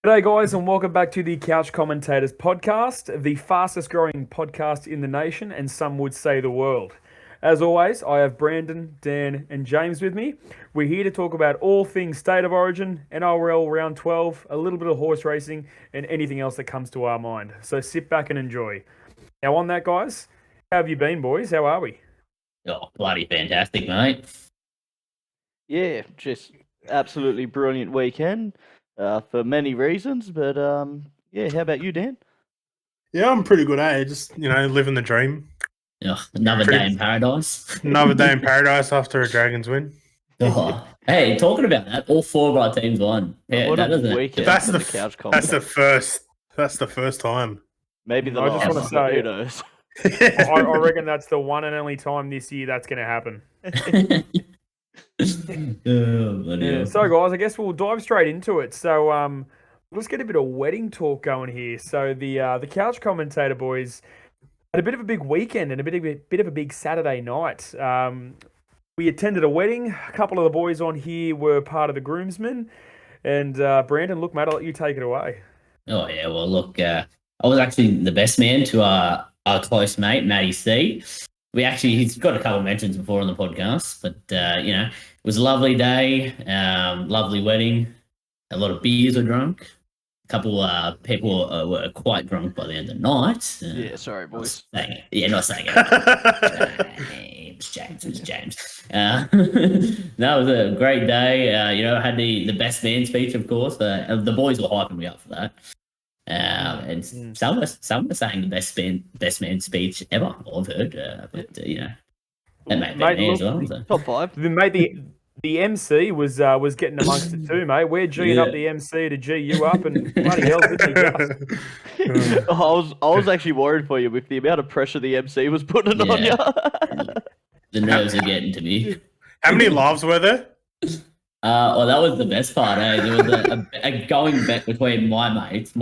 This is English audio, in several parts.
G'day, guys, and welcome back to the Couch Commentators podcast, the fastest growing podcast in the nation, and some would say the world. As always, I have Brandon, Dan, and James with me. We're here to talk about all things State of Origin, NRL Round 12, a little bit of horse racing, and anything else that comes to our mind. So sit back and enjoy. Now, on that, guys, how have you been, boys? How are we? Oh, bloody fantastic, mate. Yeah, just absolutely brilliant weekend for many reasons. But yeah, how about you, Dan? Yeah, I'm pretty good, eh? Just, living the dream. Oh, another day in paradise. Another day in paradise after a Dragons win. Oh, hey, talking about that, all four of our teams won. Yeah, What that a doesn't. weekend That's for the the couch That's the commentators. first time. Maybe the I just last. wanna say- Who knows? I reckon that's the one and only time this year that's going to happen. Oh, bloody hell. So, guys, I guess we'll dive straight into it. So, let's get a bit of wedding talk going here. So, the Couch Commentator boys had a bit of a big weekend and a bit of a big Saturday night. We attended a wedding. A couple of the boys on here were part of the groomsmen. And Brandon, look, mate, I'll let you take it away. Oh yeah, well look, I was actually the best man to our close mate, Matty C. He's got a couple of mentions before on the podcast, but it was a lovely day, lovely wedding. A lot of beers were drunk. A couple people were quite drunk by the end of the night. Yeah, sorry, boys. Not saying it. James. That was a great day. I had the best man speech, of course. The boys were hyping me up for that. And some were saying the best man speech ever I've heard. But that made me as well. So. Top five. Mate, the MC was getting amongst it too, mate. We're G'ing up the MC to G you up, and bloody hell, didn't he just? I was actually worried for you with the amount of pressure the MC was putting on you. The nerves are getting to me. How many laughs were there? Well, that was the best part. There was a going bet between my mates,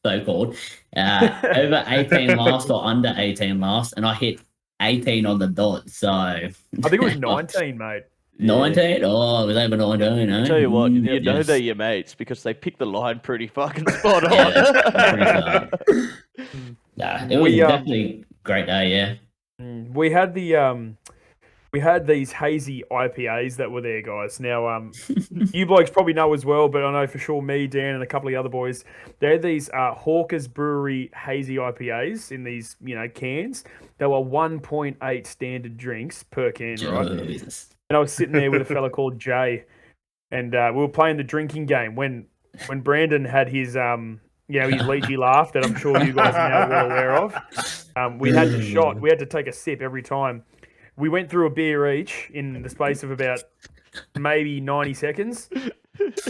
so-called, over 18 laughs or under 18 laughs, and I hit 18 on the dot. So I think it was 19, mate. 19? Oh, it was over 19, eh? Tell you what, you know Yes. they're your mates because they picked the line pretty fucking spot on. Yeah, it was We, definitely a great day, yeah. We had these hazy IPAs that were there, guys. Now, you blokes probably know as well, but I know for sure me, Dan, and a couple of the other boys, they had these Hawker's Brewery hazy IPAs in these, cans. They were 1.8 standard drinks per can, right? Jesus. And I was sitting there with a fella called Jay, and we were playing the drinking game when Brandon had his his Leachy laugh that I'm sure you guys are now well aware of. We had to shot. We had to take a sip every time. We went through a beer each in the space of about maybe 90 seconds,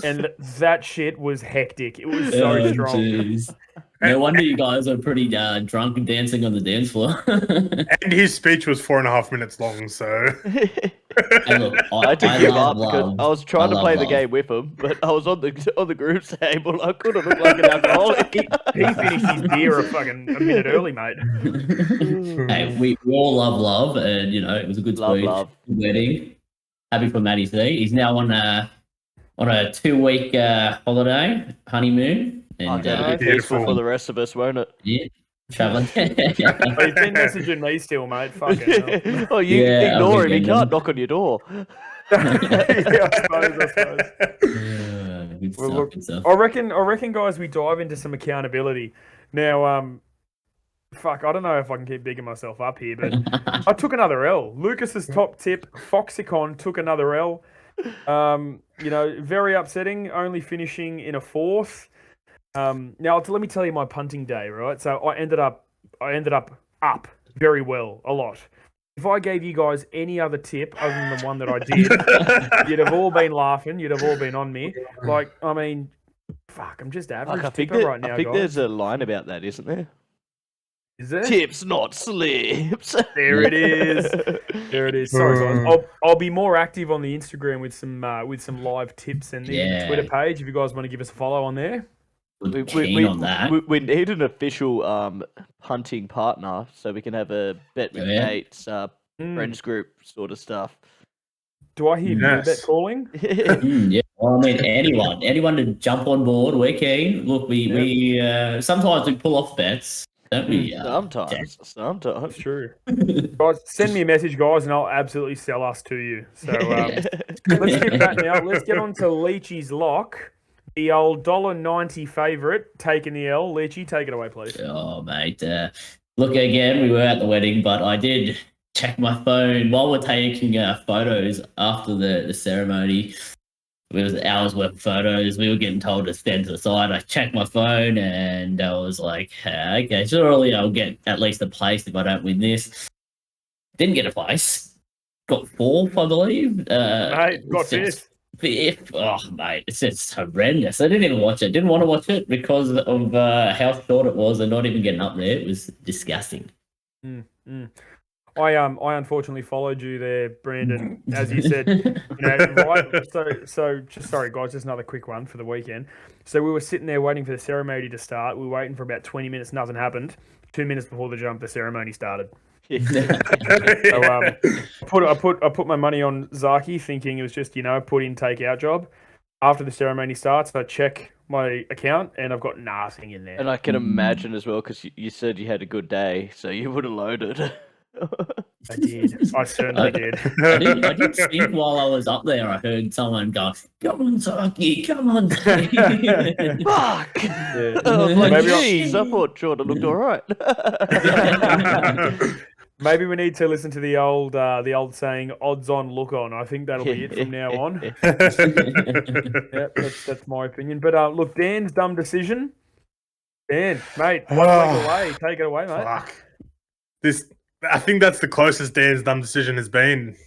and that shit was hectic. It was so strong. Jeez. No wonder you guys are pretty drunk and dancing on the dance floor. And his speech was 4.5 minutes long, so... Hey, look, I had to give up because love. I was trying to play the love. game with him, but I was on the group table. I couldn't look like an alcoholic. He finished his beer a minute early, mate. Hey, we all love, and it was a good Love, speech, love. good wedding. Happy for Matty C. He's now on a 2-week holiday, honeymoon, and Okay, be peaceful for the rest of us, won't it? yeah, traveling. But he's been messaging me still, mate. Fucking hell. Oh, you Yeah, ignore him. He weekend, can't then. knock on your door. Yeah, I suppose. Good Well, stuff, look, good stuff. I reckon, guys, we dive into some accountability. Now, I don't know if I can keep bigging myself up here, but I took another L. Lucas's top tip, Foxicon, took another L. Very upsetting, only finishing in a fourth. Now, let me tell you my punting day, right? So I ended up up very well, a lot. If I gave you guys any other tip other than the one that I did, you'd have all been laughing. You'd have all been on me. I'm just average tipper right now, I think guys. there's a line about that, isn't there? Is there? Tips, not slips. There it is. There it is. Sorry, guys. I'll be more active on the Instagram with some live tips and the Twitter page if you guys want to give us a follow on there. Keen on that. We need an official hunting partner so we can have a bet with mates, friends group sort of stuff. Do I hear Yes. bet calling? Yeah, Well, I mean, anyone to jump on board, we're keen. Look, we sometimes we pull off bets, don't we? Sometimes. It's true. Guys, send me a message, guys, and I'll absolutely sell us to you. So let's skip that now. Let's get on to Leachy's lock. The old $1.90 favourite, taking the L. Leachy, take it away, please. Oh, mate. Look, again, we were at the wedding, but I did check my phone while we're taking photos after the ceremony. It was hours worth of photos. We were getting told to stand to the side. I checked my phone and I was like, okay, surely I'll get at least a place if I don't win this. Didn't get a place. Got fourth, I believe. Mate, got fifth. Fifth. Oh, mate, it's just horrendous. I didn't even watch it. Didn't want to watch it because of how short it was and not even getting up there. It was disgusting. I unfortunately followed you there, Brandon, as you said. Right? So just sorry, guys, just another quick one for the weekend. So we were sitting there waiting for the ceremony to start. We were waiting for about 20 minutes. Nothing happened. 2 minutes before the jump, the ceremony started. So I put my money on Zaki, thinking it was just put in, take out job. After the ceremony starts, I check my account and I've got nothing in there. And I can imagine as well, because you said you had a good day, so you would have loaded. I did. I certainly did. I did think while I was up there, I heard someone go, "Come on, Zaki, come on." Fuck! Yeah. I was like, Maybe geez, I thought Jordan looked all right. Maybe we need to listen to the old saying, "Odds on, look on." I think that'll be it from now on. Yeah, that's my opinion. But look, Dan's dumb decision. Dan, mate, take it away, mate. Fuck. I think that's the closest Dan's dumb decision has been.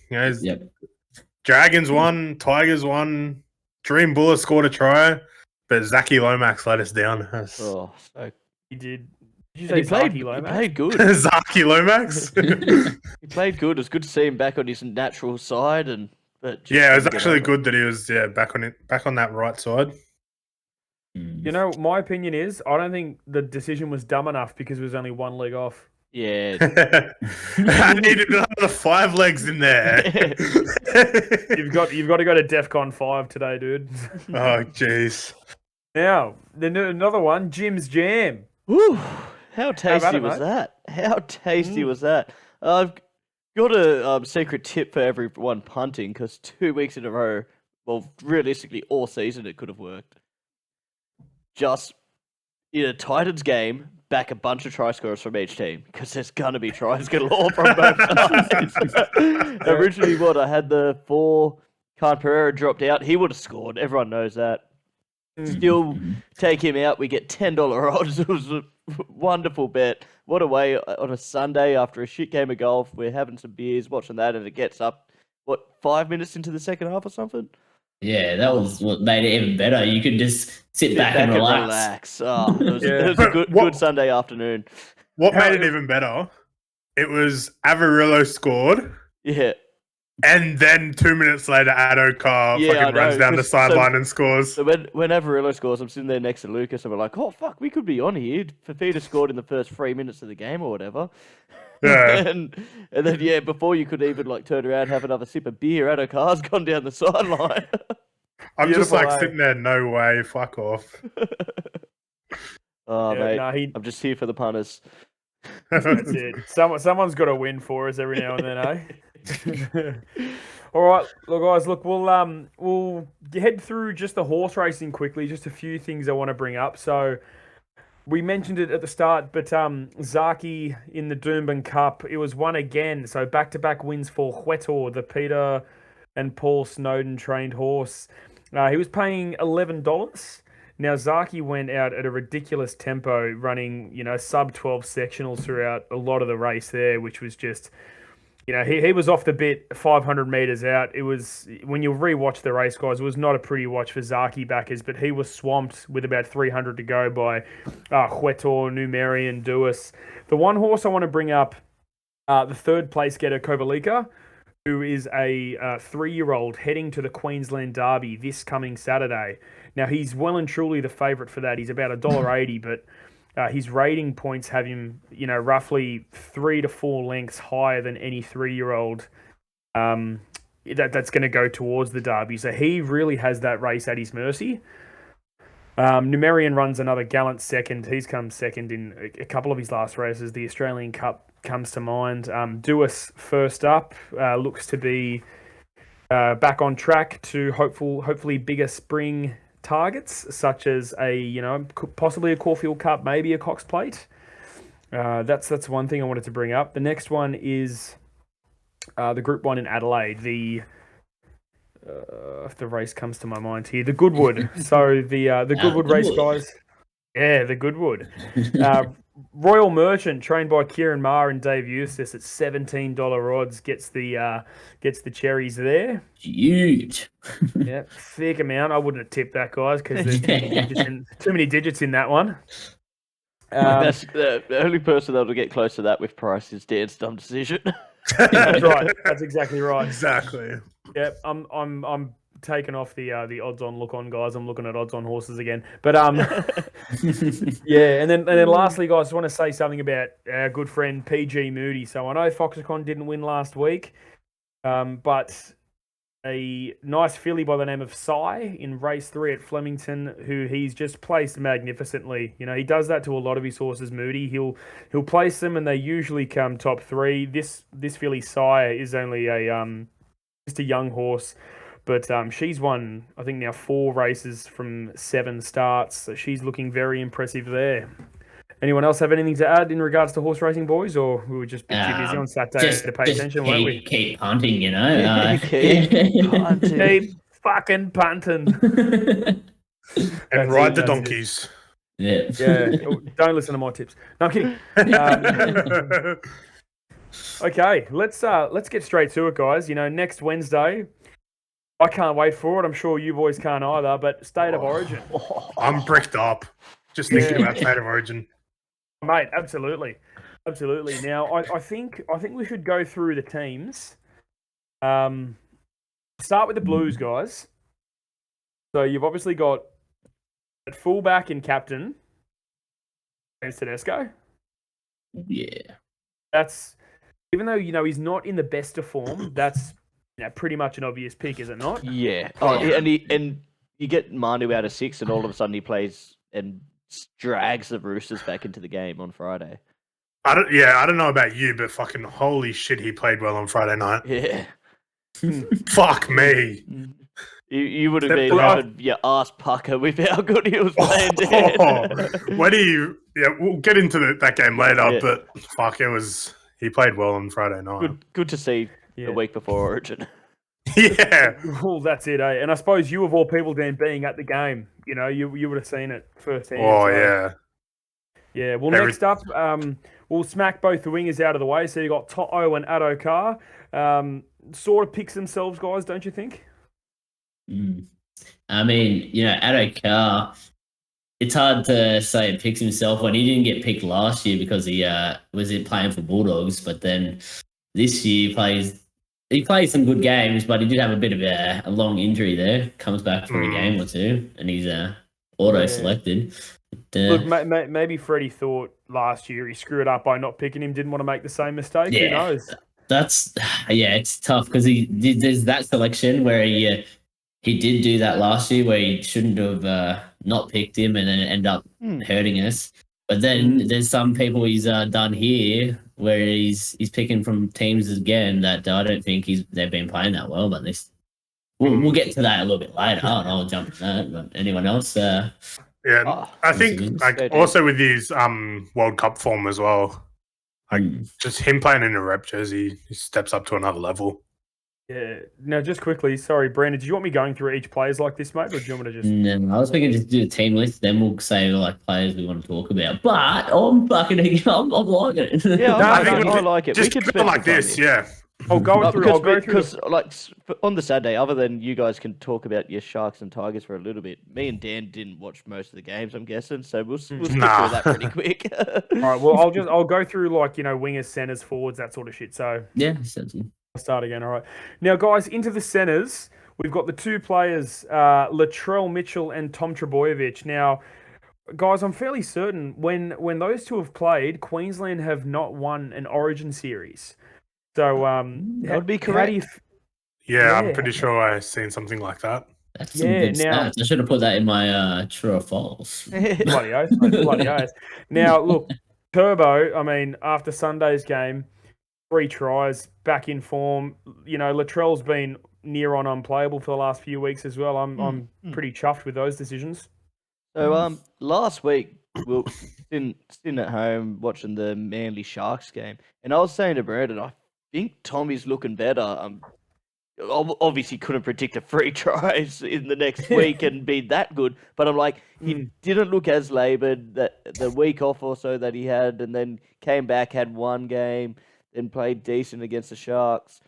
Dragons won, Tigers won, Dream Buller scored a try, but Zaki Lomax let us down. So He did. Did you and say he played Zaki Lomax? good. Zaki Lomax? He played good. It was good to see him back on his natural side, but Yeah, it was actually good that he was back on that right side. My opinion is I don't think the decision was dumb enough because it was only one leg off. Yeah. I needed another 5 legs in there. You've got to go to DEFCON 5 today, dude. Oh, jeez. Now, another one, Jim's Jam. Woo! How tasty about it, was mate? that? How tasty was that? I've got a secret tip for everyone punting, because 2 weeks in a row, well, realistically, all season it could have worked. Just in a Titans game, back a bunch of try scorers from each team, because there's gonna be tries galore from both sides. Originally, I had the 4. Khan Pereira dropped out. He would have scored. Everyone knows that. Still take him out. We get $10 odds. It was a wonderful bet. What a way on a Sunday after a shit game of golf. We're having some beers, watching that, and it gets up 5 minutes into the second half or something. Yeah, that was what made it even better. You could just sit back and relax. Oh, it was a good Sunday afternoon. What made it even better? It was Avarillo scored. Yeah. And then 2 minutes later, Addo Carr fucking runs down the sideline and scores. So when Avarillo scores, I'm sitting there next to Lucas, and we're like, "Oh fuck, we could be on here." Fafita scored in the first 3 minutes of the game or whatever. Yeah. and then before you could even turn around, have another sip of beer, Addo Carr's gone down the sideline. I'm just Beautiful, sitting there, no way, fuck off. Oh Yeah, mate, I'm just here for the punters. That's it. Someone's got to win for us every now and then, eh? All right, guys. We'll head through just the horse racing quickly. Just a few things I want to bring up. So we mentioned it at the start, but Zaki in the Doomben Cup, it was won again. So back-to-back wins for Huetor, the Peter and Paul Snowden trained horse. He was paying $11. Now, Zaki went out at a ridiculous tempo, running, sub-12 sectionals throughout a lot of the race there, which was just, he was off the bit 500 metres out. It was, when you rewatch the race, guys, it was not a pretty watch for Zaki backers, but he was swamped with about 300 to go by Huetor, Numerian, Duas. The one horse I want to bring up, the third place getter, Kovalika, who is a 3-year-old heading to the Queensland Derby this coming Saturday. Now, he's well and truly the favourite for that. He's about $1.80, but his rating points have him, roughly 3 to 4 lengths higher than any 3-year-old that's going to go towards the Derby. So he really has that race at his mercy. Numerian runs another gallant second. He's come second in a couple of his last races. The Australian Cup comes to mind. Duas first up looks to be back on track to hopefully bigger spring targets, such as possibly a Caulfield Cup, maybe a Cox Plate. That's one thing I wanted to bring up. The next one is the Group 1 in Adelaide. If the race comes to my mind here, the Goodwood. So the Goodwood race, guys. Yeah, the Goodwood. Royal Merchant, trained by Kieran Maher and Dave Eustace at $17 odds, gets the cherries there. Huge. Yeah, thick amount. I wouldn't have tipped that, guys, because there's too many digits in that one. That's the only person that will get close to that with price is Dan's dumb decision. That's right. That's exactly right. Exactly. Yep. I'm taking off the odds on look on, guys. I'm looking at odds on horses again. But yeah, and then lastly, guys, I want to say something about our good friend PG Moody. So I know Foxconn didn't win last week, but a nice filly by the name of Psy in race 3 at Flemington, who he's just placed magnificently. You know, he does that to a lot of his horses, Moody. He'll place them and they usually come top 3. This filly Psy is only just a young horse, but she's won, I think, now 4 races from 7 starts. So she's looking very impressive there. Anyone else have anything to add in regards to horse racing, boys, or we were just a bit too busy on Saturday to pay attention, weren't we? Keep punting, you know. Keep punting. Keep fucking punting. And ride the donkeys. Yeah. Yeah, don't listen to my tips. No, I'm kidding. Okay, let's get straight to it, guys. You know, next Wednesday, I can't wait for it. I'm sure you boys can't either. But State of Origin, I'm bricked up just thinking about State of Origin. mate. Absolutely. Now, I think we should go through the teams. Start with the Blues, guys. So you've obviously got at fullback and captain, James Tedesco. Yeah. That's, even though, you know, he's not in the best of form, that's, you know, pretty much an obvious pick, is it not? Yeah. Oh, and you get Manu out of 6, and all of a sudden he plays and drags the Roosters back into the game on Friday. I don't know about you, but fucking holy shit, he played well on Friday night. Yeah. Fuck me. You would have been having your ass pucker with how good he was playing, Dan. When we'll get into that game later, Yeah. but fuck, he played well on Friday night. Good to see the week before Origin. Yeah. Well, that's it, eh? And I suppose you, of all people, Dan, being at the game, you know, you would have seen it firsthand. Oh, so. yeah. Yeah, well, next up, we'll smack both the wingers out of the way. So you got To'o and Addo Carr. Sort of picks themselves, guys, don't you think? I mean, you know, Addo Carr, it's hard to say it picks himself when he didn't get picked last year because he was playing for Bulldogs, but then this year he plays some good games, but he did have a bit of a long injury there. Comes back for a game or two, and he's auto-selected. Look, maybe Freddie thought last year he screwed up by not picking him, didn't want to make the same mistake. Yeah, who knows? It's tough because there's that selection where he did do that last year where he shouldn't have not picked him and then end up hurting us. But then there's some people he's done here where he's picking from teams again that I don't think they've been playing that well. But we'll get to that a little bit later. I'll jump to that. But anyone else? Yeah, I think also with his World Cup form as well. Just him playing in a rep jersey, he steps up to another level. Yeah. Now, just quickly, sorry, Brandon, did you want me going through each players like this, mate, or do you want me to just... No, I was thinking just do a team list, then we'll say like players we want to talk about. But I'm liking it. Yeah, I like it. Just keep it like this, yeah. I'll go through because like on the Saturday, other than you guys can talk about your Sharks and Tigers for a little bit, me and Dan didn't watch most of the games, I'm guessing, so we'll skip through that pretty quick. All right, well, I'll go through like, you know, wingers, centers, forwards, that sort of shit. So yeah, sounds good. I'll start again. All right, now guys, into the centers, we've got the two players, Latrell Mitchell and Tom Trebojevic. Now, guys, I'm fairly certain when those two have played, Queensland have not won an Origin series. So that would be correct. Yeah, I'm pretty sure I've seen something like that. That's some good stats. I should have put that in my true or false. Bloody oath, mate. Bloody oath. Now, look, Turbo, I mean, after Sunday's game, 3 tries, back in form. You know, Latrell's been near on unplayable for the last few weeks as well. I'm pretty chuffed with those decisions. So last week we were sitting at home watching the Manly Sharks game, and I was saying to Brandon, I think Tommy's looking better. Obviously couldn't predict a 3 tries in the next week and be that good, but I'm like, he didn't look as laboured that the week off or so that he had, and then came back, had 1 game, then played decent against the Sharks.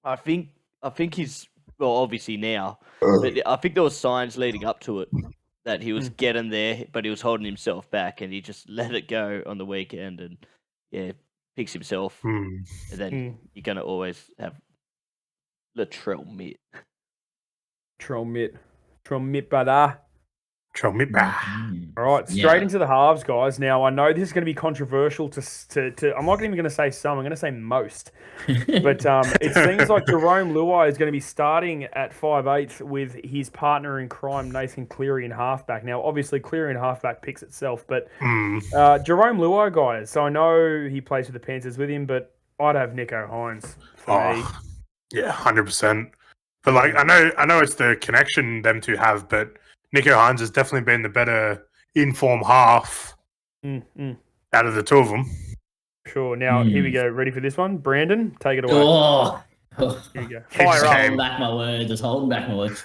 I think he's, well, obviously now, but I think there was signs leading up to it that he was getting there, but he was holding himself back, and he just let it go on the weekend, and picks himself, and then you're gonna always have Latrell Mitt. Latrell Mitt, brother. All right, straight into the halves, guys. Now, I know this is going to be controversial to I'm not even going to say some, I'm going to say most. But it seems like Jerome Luai is going to be starting at 5'8" with his partner in crime, Nathan Cleary, in halfback. Now, obviously, Cleary in halfback picks itself, but Jerome Luai, guys, so I know he plays with the Panthers with him, but I'd have Nico Hines for me. Yeah, 100%. But like, I know it's the connection them two have, but Nico Hines has definitely been the better in-form half out of the 2 of them. Sure. Now, here we go. Ready for this one? Brandon, take it away. Oh. Here you go. Fire up. Holding back my words.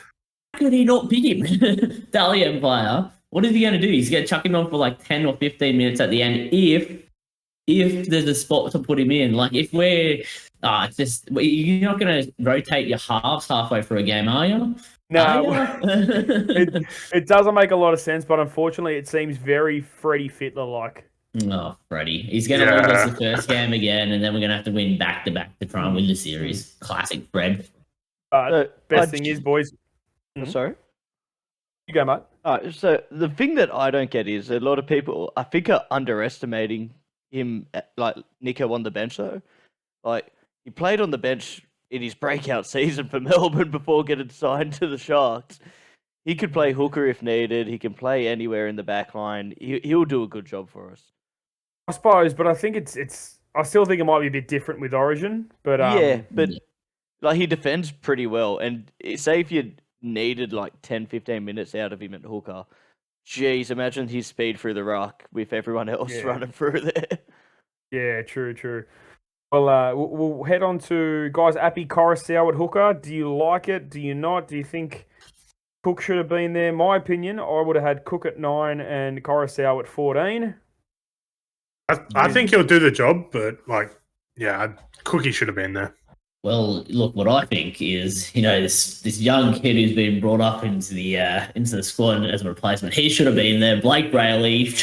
How could he not pick him? Dally Empire. What is he going to do? He's going to chuck him on for like 10 or 15 minutes at the end if there's a spot to put him in. Like, if we're... you're not going to rotate your halves halfway through a game, are you? No, it doesn't make a lot of sense, but unfortunately, it seems very Freddie Fittler-like. Oh, Freddie. He's going to lose us the first game again, and then we're going to have to win back-to-back to try and win the series. Classic Fred. Best thing is, boys... Sorry? You go, mate. So the thing that I don't get is a lot of people, I think, are underestimating him, like Nico on the bench, though. Like, he played on the bench in his breakout season for Melbourne before getting signed to the Sharks. He could play hooker if needed. He can play anywhere in the back line. He'll do a good job for us. I suppose, but I think it's. I still think it might be a bit different with Origin, but but like, he defends pretty well. And say if you needed like 10, 15 minutes out of him at hooker, geez, imagine his speed through the ruck with everyone else running through there. Yeah, true. Well, we'll head on to, guys, Appy Coruscant at hooker. Do you like it? Do you not? Do you think Cook should have been there? My opinion, I would have had Cook at 9 and Coruscant at 14. I think he'll do the job, but Cookie should have been there. Well, look, what I think is, this young kid who's been brought up into the squad as a replacement, he should have been there. Blake Brayley,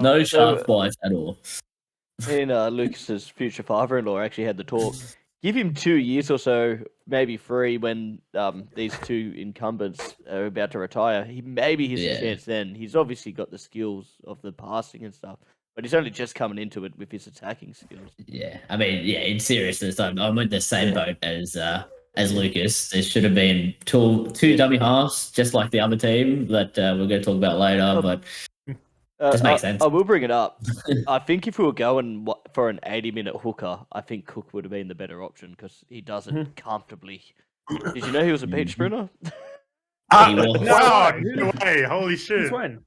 no sharp wife at all. And Lucas's future father-in-law actually had the talk. Give him 2 years or so, maybe 3, when these 2 incumbents are about to retire. Maybe he's a chance then. He's obviously got the skills of the passing and stuff, but he's only just coming into it with his attacking skills. Yeah, I mean, in seriousness, I'm in the same boat as Lucas. There should have been two dummy halves, just like the other team that we're going to talk about later, but... Just makes sense. I will bring it up. I think if we were going for an 80-minute hooker, I think Cook would have been the better option because he does it comfortably. Did you know he was a beach sprinter? No way! Holy shit! Since when?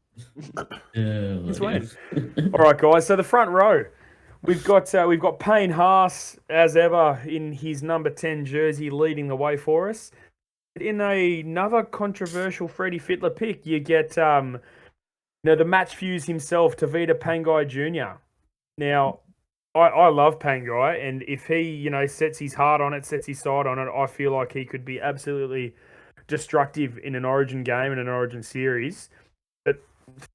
Since when? All right, guys. So the front row, we've got Payne Haas as ever in his number 10 jersey, leading the way for us. In another controversial Freddie Fittler pick, you get the match fuse himself, Tavita Pangai Jr. Now, I love Pangai, and if he, sets his heart on it, sets his side on it, I feel like he could be absolutely destructive in an Origin game and an Origin series. But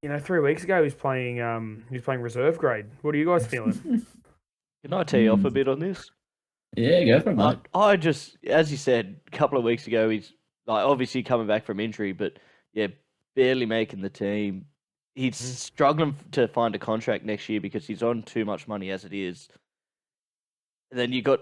3 weeks ago he was playing reserve grade. What are you guys feeling? Can I tee you off a bit on this? Yeah, go for it, mate. I just, as you said, a couple of weeks ago, he's obviously coming back from injury, but barely making the team. He's struggling to find a contract next year because he's on too much money as it is. And then you got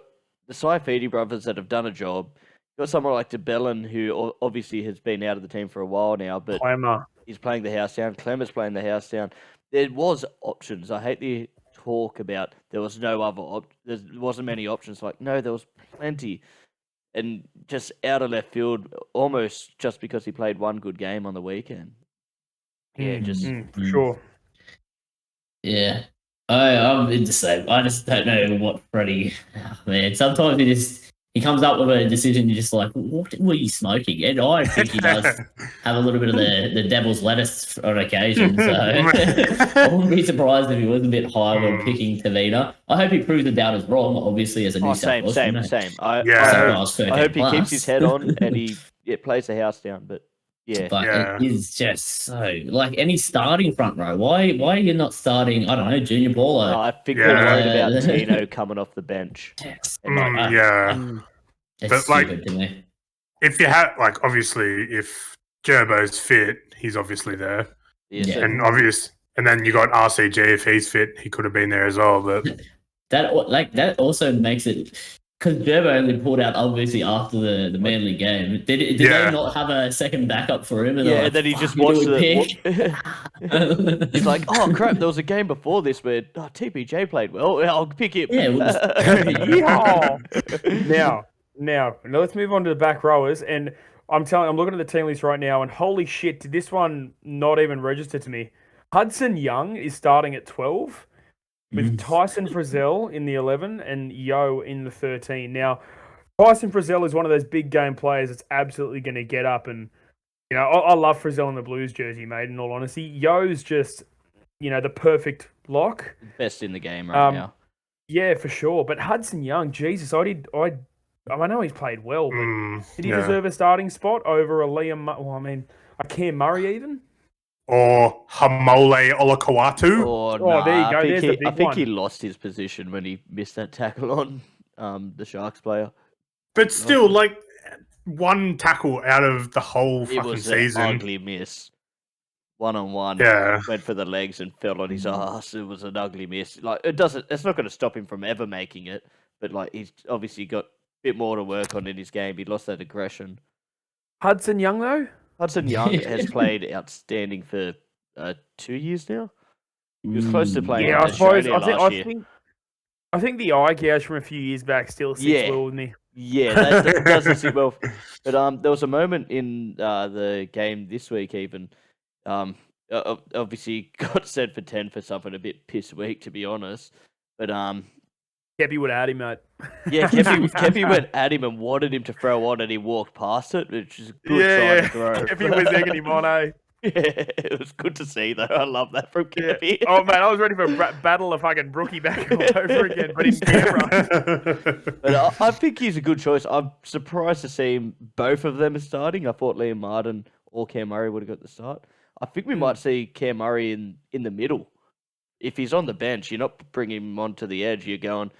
Saifidi brothers that have done a job. Got someone like DeBellin, who obviously has been out of the team for a while now, but Clemmer. he's playing the house down. Clemmer's playing the house down. There was options. I hate the talk about there was no other there wasn't many options. Like, no, there was plenty. And just out of left field, almost just because he played one good game on the weekend. Yeah, for sure. Yeah. I'm in the same. I just don't know what Freddie. Man, sometimes he comes up with a decision. You're just like, what were you smoking? And I think he does have a little bit of the devil's lettuce on occasion. So I wouldn't be surprised if he was a bit high when picking Tavita. I hope he proves the doubters wrong. Obviously, as a New South Wales, same. I hope he keeps his head on and he plays the house down. But yeah, but it is just so like any starting front row. Why are you not starting? I don't know, Junior Paulo. I think they're worried about Tino coming off the bench. Yes. But stupid to me. If you have obviously if Gerbo's fit, he's obviously there. Yeah. And then you got RCG if he's fit, he could have been there as well. But that also makes it. Because Gerbo only pulled out obviously after the Manly game. Did they not have a second backup for him? And then he just watched it. He's like, oh crap! There was a game before this where TPJ played well. I'll pick him. Yeah. Now let's move on to the back rowers. And I'm looking at the team list right now, and holy shit, did this one not even register to me? Hudson Young is starting at 12. With Tyson Frizzell in the 11 and Yo in the 13. Now, Tyson Frizzell is one of those big game players that's absolutely going to get up. And, I love Frizzell in the Blues jersey, mate, in all honesty. Yo's just, the perfect lock. Best in the game right now. Yeah, for sure. But Hudson Young, Jesus, I know he's played well, but did he deserve a starting spot over a a Cam Murray even? Or Hamole Olakawatu. There you go. I think he lost his position when he missed that tackle on the Sharks player. But still, one tackle out of the whole fucking season. It was an ugly miss. 1-on-1. Yeah. Went for the legs and fell on his ass. It was an ugly miss. It's not going to stop him from ever making it. But he's obviously got a bit more to work on in his game. He lost that aggression. Hudson Young though. Hudson Young has played outstanding for 2 years now. He was close to playing. I suppose. I think the eye gouge from a few years back still sits well with me. Yeah, that doesn't sit well. But there was a moment in the game this week even. Obviously got sent for 10 for something a bit piss weak, to be honest. But Kepi would have had him, mate. Yeah, Kepi went at him and wanted him to throw on, and he walked past it, which is a good sign to throw. Kepi was egging him on, eh? Yeah, it was good to see, though. I love that from Kepi. Yeah. Oh, man, I was ready for a battle of fucking Brookie back all over again, but in camera. But I think he's a good choice. I'm surprised to see both of them starting. I thought Liam Martin or Cam Murray would have got the start. I think we might see Cam Murray in the middle. If he's on the bench, you're not bringing him onto the edge. You're going,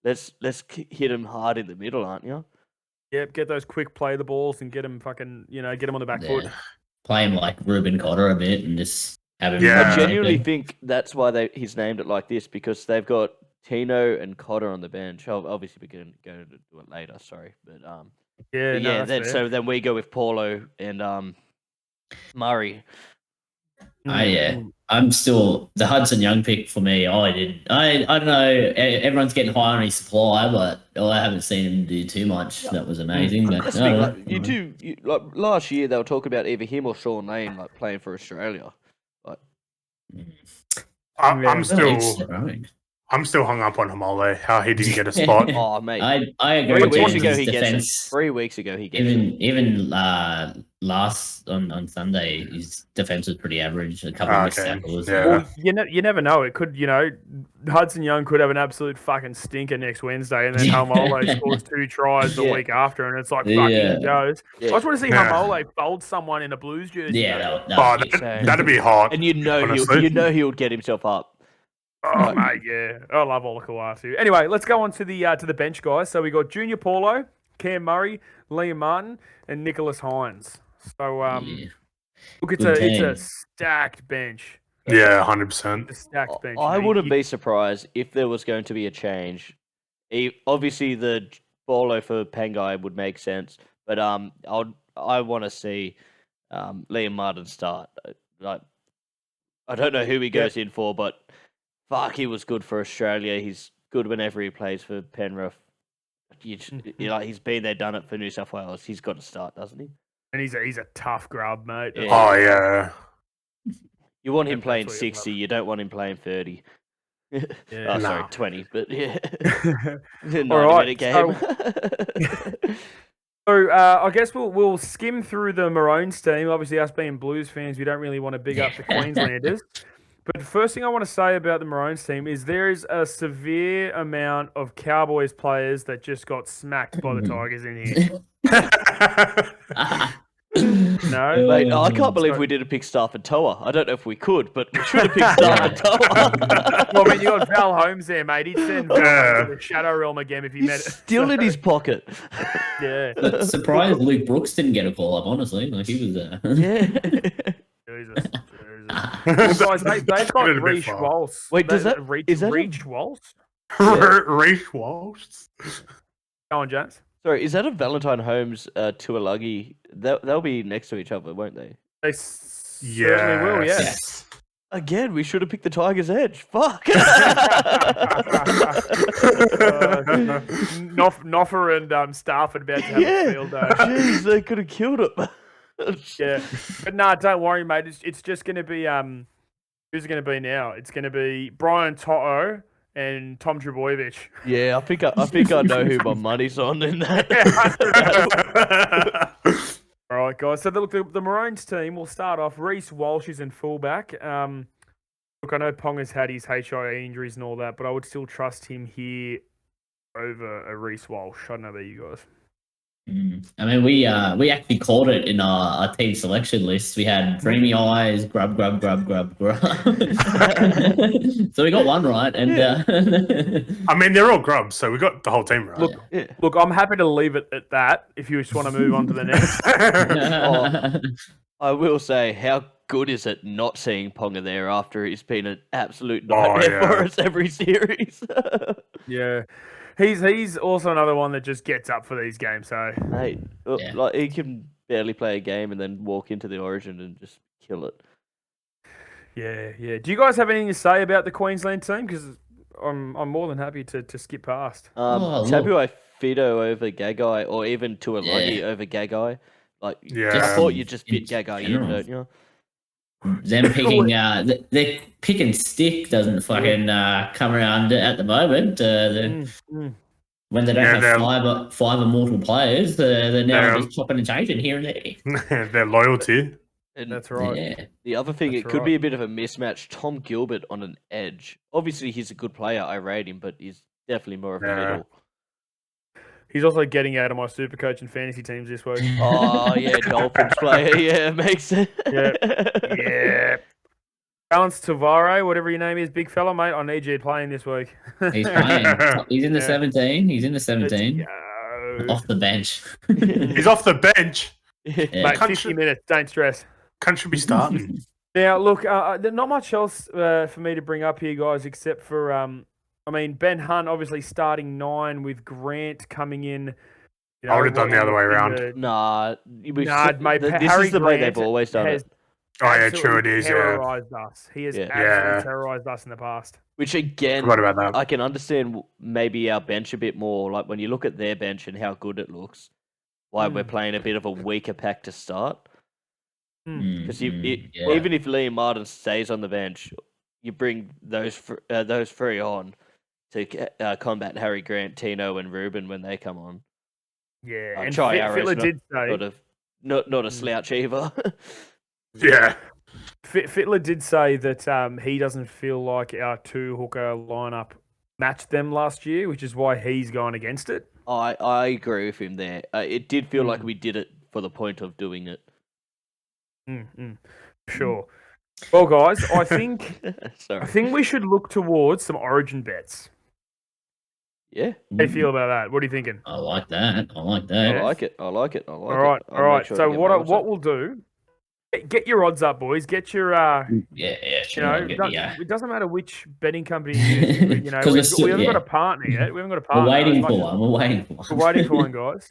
let's hit him hard in the middle, aren't you? Yep, get those quick play the balls and get him fucking, get him on the back foot. Play him like Ruben Cotter a bit and just have him. Yeah. I genuinely think that's why he's named it like this, because they've got Tino and Cotter on the bench. Obviously, we're going to do it later, sorry. But so then we go with Paulo and Murray. I'm still the Hudson Young pick for me. I don't know. Everyone's getting high on his supply, but I haven't seen him do too much. That was amazing. But last year they were talking about either him or Sean Lane playing for Australia. I'm still hung up on Hamole, how he didn't get a spot. Oh, mate. I agree. 3 weeks ago he gets it. 3 weeks ago he gets it. Even last on Sunday, his defense was pretty average. A couple of missed tackles. Yeah. Well, you never know. It could, Hudson Young could have an absolute fucking stinker next Wednesday, and then Hamole scores 2 tries the week after, and it's like fucking goes. Yeah. I just want to see Hamole fold someone in a Blues jersey. Yeah, that'd be hot. And he would get himself up. Oh, mate, yeah. I love Olakawatu. Anyway, let's go on to the bench, guys. So we got Junior Paulo, Cam Murray, Liam Martin, and Nicholas Hines. So, look, it's a stacked bench. Yeah, 100%. A stacked bench. I wouldn't be surprised if there was going to be a change. Obviously, the Bolo for Pangai would make sense, but I want to see Liam Martin start. Like, I don't know who he goes in for, but fuck, he was good for Australia. He's good whenever he plays for Penrith. He's been there, done it for New South Wales. He's got to start, doesn't he? And he's a tough grub, mate. Yeah. Oh yeah. You want him playing that's what you 60. You don't want him playing 30. Yeah. Sorry, 20. But yeah, All right. 90-minute game. So I guess we'll skim through the Maroons team. Obviously, us being Blues fans, we don't really want to big up the Queenslanders. But the first thing I want to say about the Maroons team is there is a severe amount of Cowboys players that just got smacked by the Tigers in here. No, Mate, I can't believe we didn't pick Stafford Toa. I don't know if we could, but we should have picked Stafford Toa. Well, I mean, you got Val Holmes there, mate. He'd send Val Holmes to the Shadow Realm again if he met it. Still in his pocket. Yeah. But surprised Luke Brooks didn't get a call up, honestly. Like, he was Yeah. Jesus. Well, guys, they've got Bit a bit Reece far. Walsh. Wait, does that- is that a- Reach Walsh? Reece Walsh. Go on, James. Sorry, is that a Valentine Holmes Tuilagi? They'll be next to each other, won't they? They certainly will, yes. yes. Again, we should have picked the Tigers' edge. Fuck. Noffer and Stafford about to have a field day. Jeez, they could have killed him. Yeah, but nah, don't worry, mate. It's just going to be who's it going to be now? It's going to be Brian Toto and Tom Trebojevic. Yeah, I think I know who my money's on in that. All right, guys. So the Maroons team will start off. Reece Walsh is in fullback. Look, I know Ponga's had his HIE injuries and all that, but I would still trust him here over a Reece Walsh. I don't know about you guys. I mean, we actually called it in our team selection list. We had Dreamy Eyes, Grub. So we got one right, and I mean, they're all grubs, so we got the whole team right. Look, I'm happy to leave it at that if you just want to move on to the next. I will say, how good is it not seeing Ponga there after he's been an absolute nightmare for us every series? Yeah. He's also another one that just gets up for these games. So Hey, like he can barely play a game and then walk into the Origin and just kill it. yeah. Do you guys have anything to say about the Queensland team? Because I'm more than happy to skip past. Tabuai Fido over Gagai, or even Tuilagi over Gagai. Like, I thought you just bit Gagai in, don't you? Them picking, their pick and stick doesn't fucking come around at the moment. When they don't have five immortal players, they're now just chopping and changing here and there. Their loyalty. And That's right. Yeah. the other thing, it could be a bit of a mismatch. Tom Gilbert on an edge. Obviously, he's a good player. I rate him, but he's definitely more of a middle. He's also getting out of my super coach and fantasy teams this week. Oh, yeah, Dolphins player. Yeah, makes sense. Yeah. Balance Tavare, whatever your name is, big fella, mate. I need you playing this week. He's playing. He's in the 17. He's in the 17. Off the bench. He's off the bench. Yeah. Mate, 50 minutes. Don't stress. Cunt should be starting. Now, look, there's not much else for me to bring up here, guys, except for, I mean, Ben Hunt obviously starting 9 with Grant coming in. You know, I would have done the other way around. Nah, mate. This Harry is the way Grant they've always done it. Oh, yeah, true it is, yeah. Terrorized us. He has absolutely terrorized us in the past. Which, again, Forgot about that. I can understand maybe our bench a bit more. Like, when you look at their bench and how good it looks, why we're playing a bit of a weaker pack to start. Because even if Liam Martin stays on the bench, you bring those three on to combat Harry Grant, Tino, and Ruben when they come on. Yeah, and Chai Fittler did say not a slouch either. Yeah. Fittler did say that he doesn't feel like our 2 hooker lineup matched them last year, which is why he's gone against it. I agree with him there. It did feel like we did it for the point of doing it. Sure. Well, guys, I think Sorry. we should look towards some Origin bets. Yeah. How do you feel about that? What are you thinking? I like that. I like it. All right. So what we'll do Get your odds up, boys. Get your, Yeah, sure. it doesn't matter which betting company you use. We haven't got a partner yet. We haven't got a We're partner. waiting for one. We're waiting for one. We're waiting for one, guys.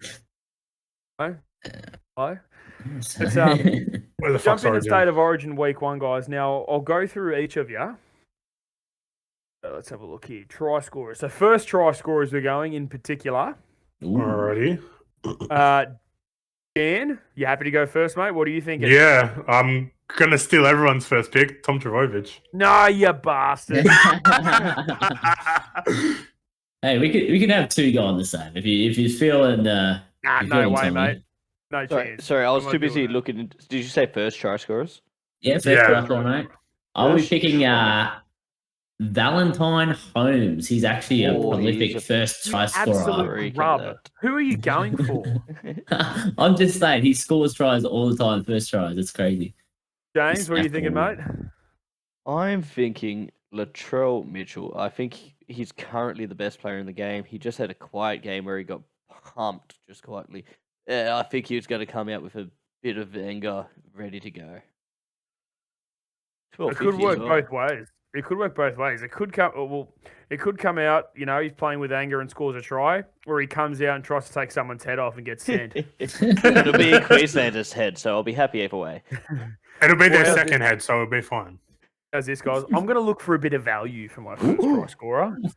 Hello? Let's Where the fuck's jump into Origin? State of Origin week 1, guys. Now, I'll go through each of you. Let's have a look here. Try scorers. So, first try scorers we're going in particular. Alrighty. Dan, you happy to go first, mate? What are you thinking? Yeah, I'm gonna steal everyone's first pick, Tom Trbojevic. No, you bastard. Hey, we can have two go on the same. If you're feeling no way, mate. No chance. Sorry, I was I'm too not busy doing that. looking. Did you say first try scorers? Yeah, first Yeah. try scorer, mate. I'll be picking Valentine Holmes. He's actually a prolific first try scorer. Absolute rub. Who are you going for? I'm just saying, he scores tries all the time, first tries. It's crazy. James, what are you thinking, mate? I'm thinking Latrell Mitchell. I think he's currently the best player in the game. He just had a quiet game where he got pumped just quietly. I think he was going to come out with a bit of anger, ready to go. It could work both ways. It could work both ways. It could come out, he's playing with anger and scores a try, or he comes out and tries to take someone's head off and gets sent. It'll be a Queenslander's head, so I'll be happy either way. It'll be their second head, so it'll be fine. As this, guys, I'm going to look for a bit of value for my first try scorer. A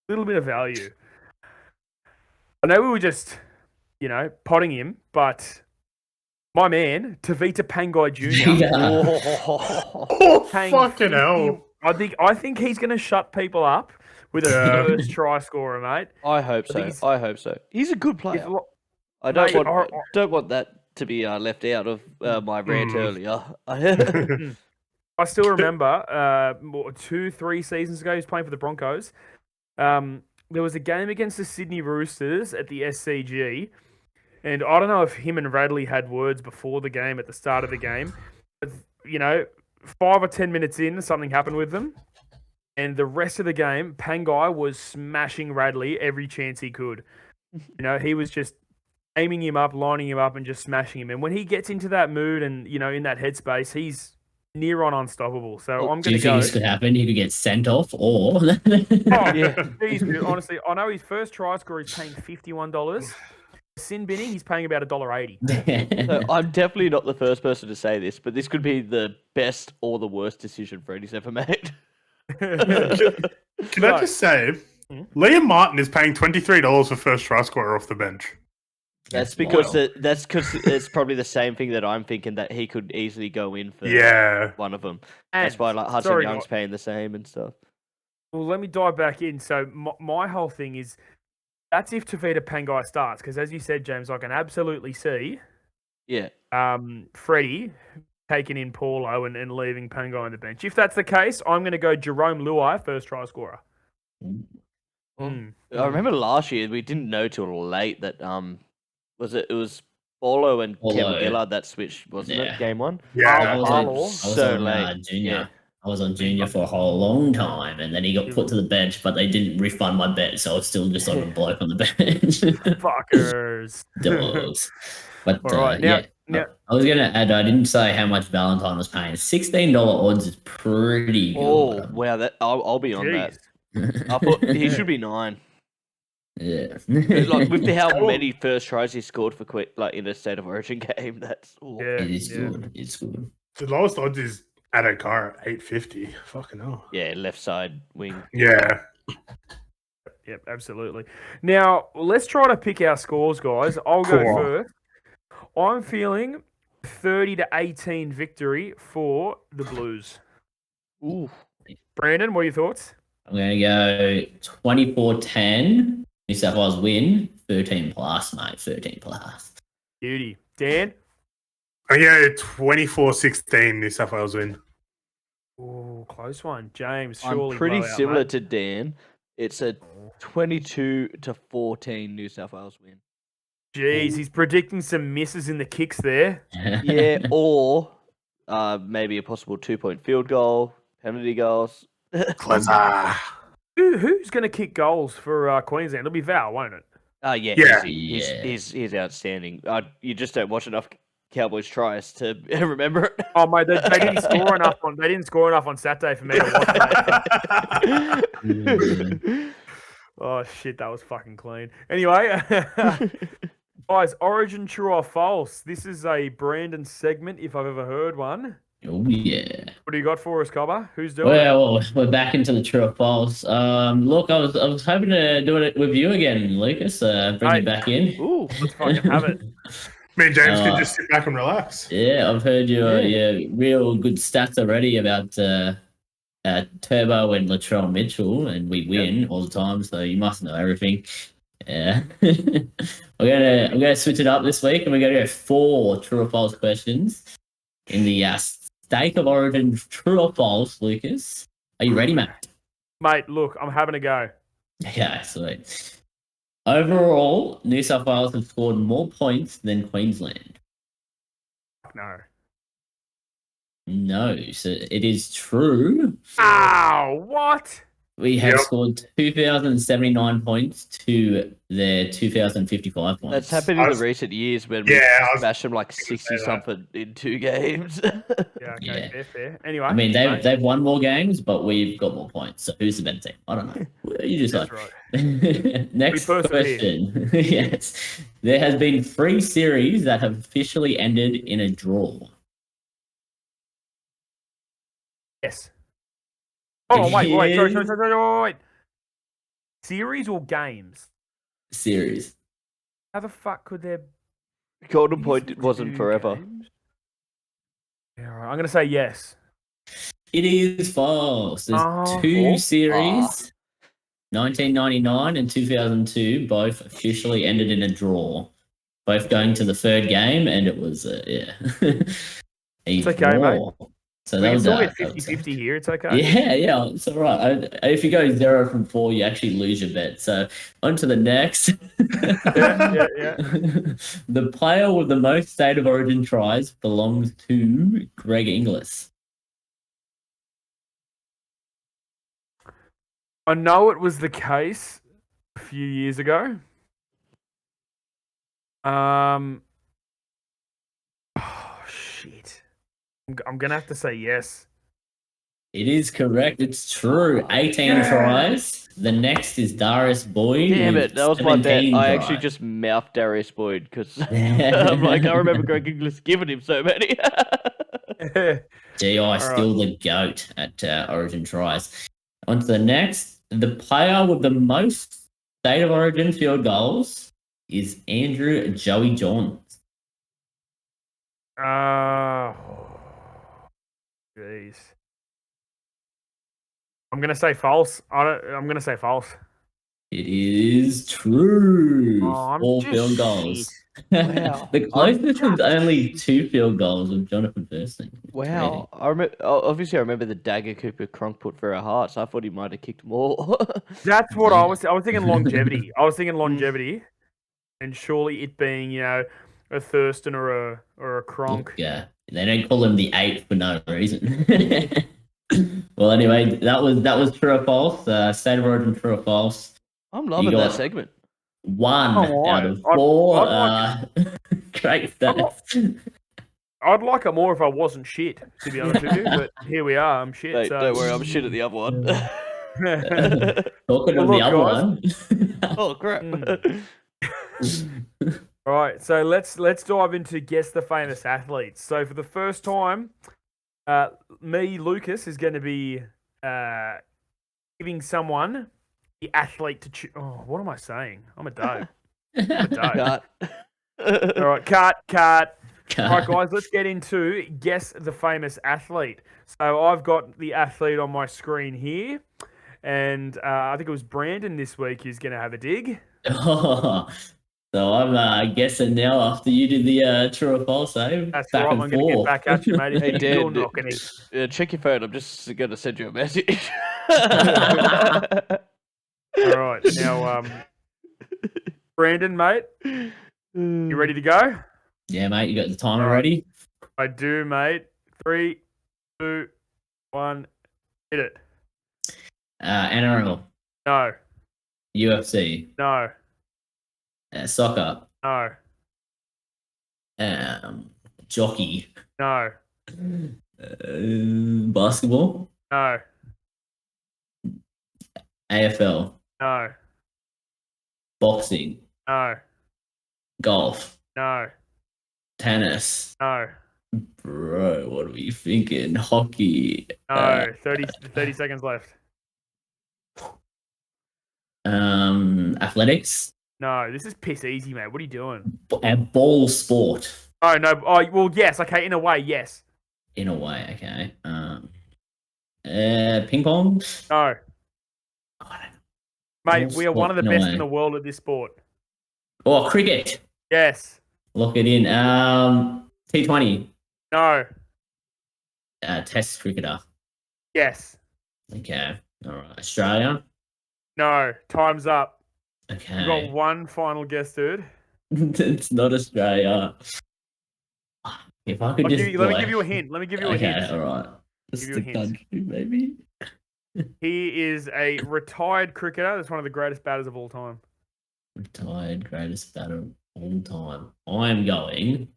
little bit of value. I know we were just, potting him, but my man, Tavita Pangai Jr. Yeah. Oh, Paying fucking 50 hell. I think he's going to shut people up with a first try scorer, mate. I hope so. I hope so. He's a good player. If- I don't Mate, don't want that to be left out of my rant earlier. I still remember 2-3 seasons ago, he was playing for the Broncos. There was a game against the Sydney Roosters at the SCG, and I don't know if him and Radley had words before the game, at the start of the game, but 5 or 10 minutes in, something happened with them, and the rest of the game, Pangai was smashing Radley every chance he could. He was just aiming him up, lining him up, and just smashing him. And when he gets into that mood and in that headspace, he's near on unstoppable. So I'm Do going you to go. think this could happen? He could get sent off, or Geez, honestly, I know his first try score is paying $51. Sin binning, he's paying about $1.80. So I'm definitely not the first person to say this, but this could be the best or the worst decision Freddie's ever made. Can I just say, Liam Martin is paying $23 for first try scorer off the bench. That's because it's probably the same thing that I'm thinking, that he could easily go in for one of them. That's why Hudson Young's paying the same and stuff. Well, let me dive back in. So my whole thing is, that's if Tavita Pangai starts, because as you said, James, I can absolutely see Freddie taking in Paulo and leaving Pangai on the bench. If that's the case, I'm going to go Jerome Luai, first try scorer. I remember last year we didn't know till late that it was Paulo and Kevin Gillard that switched, wasn't it? Game 1. Yeah, I was so on late. junior. Yeah. I was on junior for a whole long time, and then he got put to the bench, but they didn't refund my bet, so I was still just on a bloke on the bench. Fuckers. Dogs. But All right, now, I was going to add, I didn't say how much Valentine was paying. $16 odds is pretty good. Oh, wow. That I'll be on that. I thought he should be 9. Yeah. Like, with how many first tries he scored for in a State of Origin game, that's It is good. It's good. The lowest odds is Adakar at 850. Fucking hell. Yeah, left side wing. Yeah. Yep, absolutely. Now, let's try to pick our scores, guys. I'll go first. I'm feeling 30-18 victory for the Blues. Ooh. Brandon, what are your thoughts? I'm going to go 24-10. New South Wales win. 13 plus, mate. 13 plus. Beauty. Dan? Yeah, 24-16 New South Wales win. Oh, close one. James, surely I'm pretty blowout, similar mate. to Dan. It's a 22-14 New South Wales win. Jeez, he's predicting some misses in the kicks there. Yeah, or maybe a possible 2-point field goal, penalty goals. Clever. Who's going to kick goals for Queensland? It'll be Val, won't it? Yeah. Yeah. He's outstanding. You just don't watch enough Cowboys tries to remember it. Oh mate, they didn't score enough on. They didn't score enough on Saturday for me to watch, mate. Oh shit, that was fucking clean. Anyway, guys, Origin true or false? This is a Brandon segment, if I've ever heard one. Oh yeah. What do you got for us, Cobber? Who's doing it? Well, we're back into the true or false. Look, I was hoping to do it with you again, Lucas. Bring you back in. Ooh, Let's fucking have it. Me and James can just sit back and relax. Yeah, I've heard your real good stats already about Turbo and Latrell Mitchell, and we win all the time, so you must know everything. Yeah, we're gonna switch it up this week, and we're gonna go 4 true or false questions in the state of origin. True or false, Lucas? Are you ready, mate? Mate, look, I'm having a go. Yeah, sweet. Overall, New South Wales have scored more points than Queensland. No. No, so it is true. Ow, what? We have Yep. scored 2,079 points to their 2,055 points. that's happened in the recent years when we smashed them like 60 something in 2 games. Yeah, okay, Yeah. fair. Anyway, I mean, mate, they've won more games, but we've got more points. So who's the better team? I don't know. You just that's like. right. Next We persevere. question. Yes, there has been 3 series that have officially ended in a draw. Yes. Oh, wait. Yes. Sorry, wait. Series or games? Series. How the fuck could there Golden be Point wasn't 2 forever. games? Yeah, all right. I'm going to say yes. It is false. There's Oh, 2 false? series. 1999 and 2002 both officially ended in a draw. Both going to the 3rd game, and it was a It's okay, mate. draw. So We that can was still that. get 50-50 here. It's okay. Yeah, it's all right. If you go 0 from 4, you actually lose your bet. So on to the next. Yeah. The player with the most state of origin tries belongs to Greg Inglis. I know it was the case a few years ago. Oh, shit. I'm going to have to say yes. It is correct. It's true. 18 tries. The next is Darius Boyd. Damn with it, that was my bet. 17 I actually tries. just mouthed Darius Boyd because I'm like, I remember Greg Inglis giving him so many. GI still the GOAT at Origin tries. On to the next. The player with the most state of origin field goals is Andrew Joey Johns. Jeez. I'm going to say false. I'm going to say false. It is true. Oh, I'm 4 just field goals. Wow. The closest was only 2 field goals of Jonathan Thurston. Wow. I remember the dagger Cooper Cronk put for our hearts. I thought he might have kicked more. That's what I was thinking longevity. And surely it being, a Thurston or a Cronk. Yeah, they don't call him the 8 for no reason. Well, anyway, that was true or false. State of origin, true or false. I'm loving that segment. 1 out of 4. Great stats. I'd like it more if I wasn't shit, to be honest with you. But here we are. I'm shit. Mate, So don't worry, I'm shit at the other one. Talking of Well, the other guys. one. Oh crap! All right, so let's dive into guess the famous athletes. So for the first time, me, Lucas, is going to be giving someone the athlete to choose. Oh, what am I saying? I'm a dope. Cut. All right, cut. All right, guys, let's get into guess the famous athlete. So I've got the athlete on my screen here, and I think it was Brandon this week who's going to have a dig. Oh, so I'm guessing now after you did the true or false, eh? That's back right. and I'm going to get forth. back at you, mate. If Hey, you're Dan, knocking it. check your phone. I'm just gonna send you a message. All right, now, Brandon, mate, you ready to go? Yeah, mate, you got the timer All right. ready? I do, mate. 3, 2, 1, hit it. NRL, No, UFC, no, soccer, no, Jockey. No. Basketball. No. AFL. No. Boxing. No. Golf. No. Tennis. No. Bro, what are we thinking? Hockey. No. 30 seconds left. Athletics. No, this is piss easy, mate. What are you doing? Ball sport. Oh, no. Oh, well, yes. Okay, in a way, yes. In a way, okay. Ping pong. No. Mate, Ball we are one of the sport, in a best in way. the world at this sport. Oh, cricket. Yes. Lock it in. T20. No. Test cricketer. Yes. Okay. All right. Australia. No. Time's up. Okay. You got one final guess, dude. It's not Australia. If I could Let just me give you a hint. Let me give you a okay, hint. all right. Give Just you a the hint. country, maybe. He is a retired cricketer. That's one of the greatest batters of all time. Retired greatest batter of all time. I'm going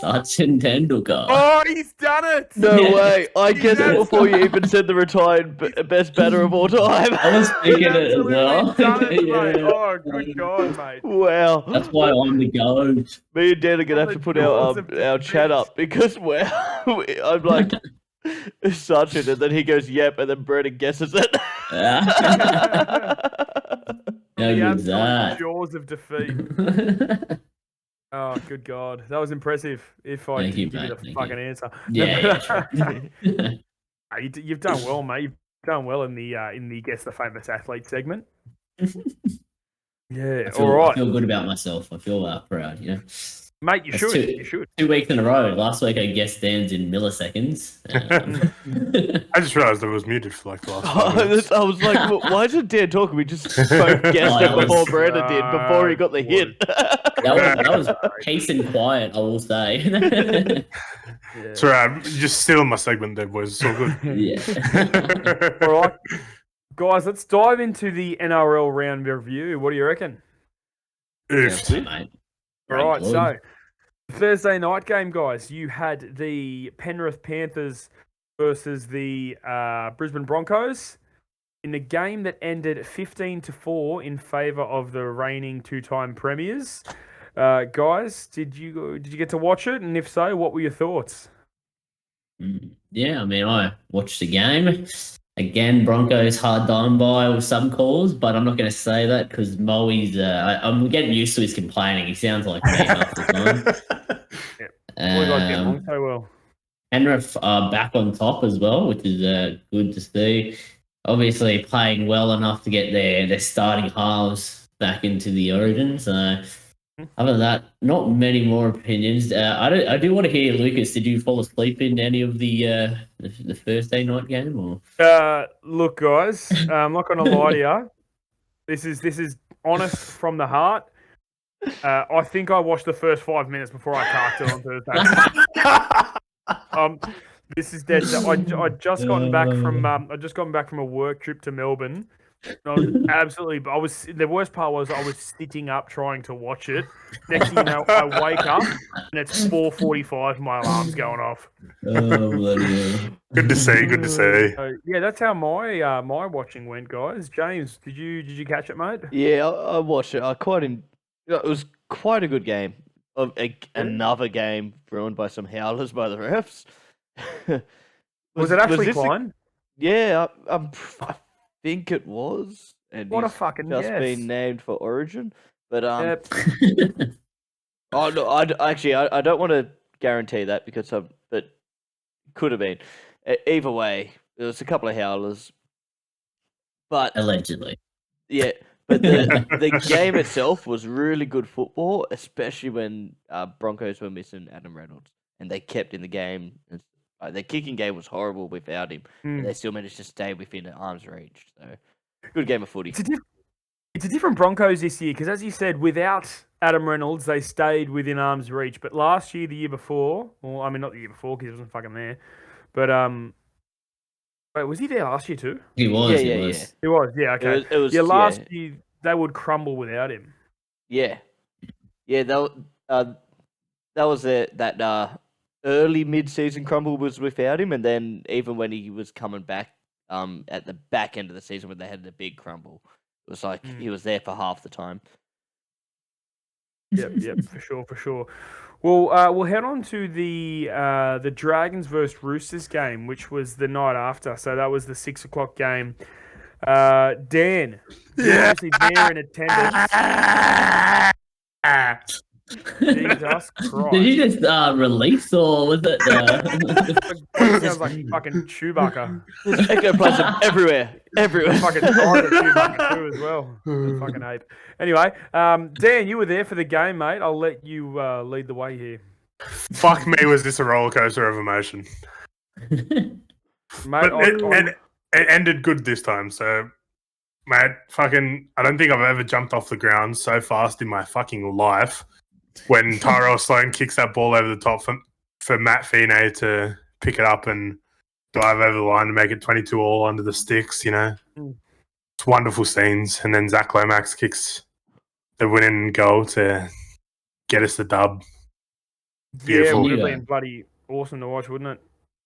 Sachin Tendulkar. Oh, he's done it! No Yeah. way! I guessed it Yes. before you even said the retired best batter of all time. I was thinking it as Absolutely well. done it, mate. Yeah. Oh, good God, mate. Wow. That's why I'm the GOAT. Me and Dan are gonna On have to the put doors our of our chat defeat. up because I'm like Sachin, and then he goes yep, and then Brendan guesses it. How The good's absolute that? jaws of defeat. Oh, good God. That was impressive. If I Thank you, didn't give you mate. the Thank fucking you. answer. Yeah, sure. You've done well, mate. You've done well in the Guess the Famous Athlete segment. Yeah, all I right. feel good about myself. I feel proud, you know. Mate, you That's should. You should. 2 weeks in a row. Last week I guessed Dan's in milliseconds. I just realised I was muted for like the last 5 minutes. I was like, well, why isn't Dan talking? We just both guessed it that was- before Brendan did, before he got the hint. that was peace and quiet, I will say. Yeah. It's alright. I'm just stealing my segment there, boys. It's all good. Yeah. All right, guys, let's dive into the NRL round review. What do you reckon? Oofed. Yeah, mate. All right, so Thursday night game, guys. You had the Penrith Panthers versus the Brisbane Broncos in a game that ended 15-4 in favour of the reigning two-time premiers. Guys, did you get to watch it? And if so, what were your thoughts? Yeah, I mean, I watched the game. Again, Broncos hard done by with some calls, but I'm not going to say that because Moe's. I'm getting used to his complaining. He sounds like me half the time. All you guys get along so well. Penrith are back on top as well, which is good to see. Obviously, playing well enough to get their starting halves back into the Origin. So, other than that, not many more opinions. I do want to hear, Lucas. Did you fall asleep in any of the Thursday night game? Or Look, guys, I'm not going to lie to you. This is honest from the heart. I think I watched the first 5 minutes before I carked it on Thursday. This is dead. I just gotten back from a work trip to Melbourne. I was the worst part was I was sitting up trying to watch it. Next thing you know, I wake up and it's 4:45. My alarm's going off. oh, bloody hell. Good to see. Good to see. So, yeah, that's how my my watching went, guys. James, did you catch it, mate? Yeah, I watched it. It was quite a good game. Another game ruined by some howlers by the refs. Was it actually this Klein? Yeah, I think it was. And What a he's fucking just guess. been named for Origin. But Yep. oh no, I don't want to guarantee that because but could have been. Either way, there was a couple of howlers. But Allegedly. yeah, but the game itself was really good football, especially when Broncos were missing Adam Reynolds, and they kept in the game. Their kicking game was horrible without him, and they still managed to stay within arm's reach. So, good game of footy. It's a different Broncos this year because, as you said, without Adam Reynolds, they stayed within arm's reach. But last year, the year before, well, I mean, not the year before because he wasn't fucking there, but wait, was he there last year too? He was. Yeah, he yeah, was. yeah. He was, yeah, okay. It was last year they would crumble without him. Yeah, yeah. that early mid-season crumble was without him, and then even when he was coming back at the back end of the season when they had the big crumble, it was like he was there for half the time. Yep, for sure. Well, we'll head on to the Dragons versus Roosters game, which was the night after. So that was the 6 o'clock game. Dan, you're obviously there in attendance. Jesus Christ! Did he just release, or was it? It sounds like fucking Chewbacca. There's ectoplasm everywhere. Fucking tiger Chewbacca too as well. The fucking ape. Anyway, Dan, you were there for the game, mate. I'll let you lead the way here. Fuck me, was this a roller coaster of emotion? Mate, But it ended good this time, so mate, fucking, I don't think I've ever jumped off the ground so fast in my fucking life. When Tyrell Sloan kicks that ball over the top for Matt Feeney to pick it up and dive over the line to make it 22 all under the sticks, you know. It's wonderful scenes. And then Zach Lomax kicks the winning goal to get us the dub. Beautiful. Yeah, it would have been bloody awesome to watch, wouldn't it?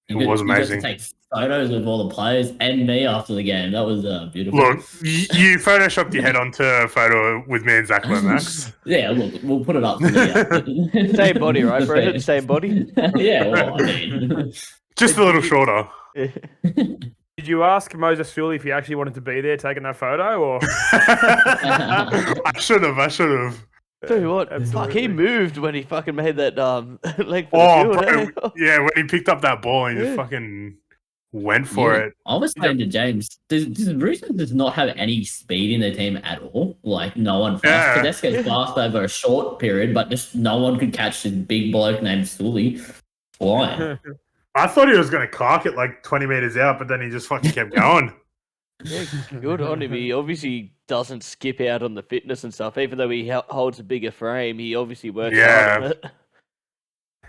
It was amazing. You got to take photos of all the players and me after the game. That was beautiful. Look, you photoshopped your head onto a photo with me and Zach Lomax. Yeah, look, we'll put it up. For Same body, right, Brendan? Same body? Yeah, well, I mean... Just a little shorter. Did you ask Moses Sully if he actually wanted to be there taking that photo, or? I should have. Tell you what, fuck, Absolutely. he moved when he fucking made that leg for Oh, the field. bro, yeah, when he picked up that ball and he just fucking went for it. I was saying to James, does Roosters does not have any speed in their team at all? Like, no one fast. Yeah. Tedesco's fast over a short period, but just no one could catch this big bloke named Sully flying. I thought he was going to clock it like 20 meters out, but then he just fucking kept going. Yeah, good on him. He obviously doesn't skip out on the fitness and stuff. Even though he holds a bigger frame, he obviously works hard on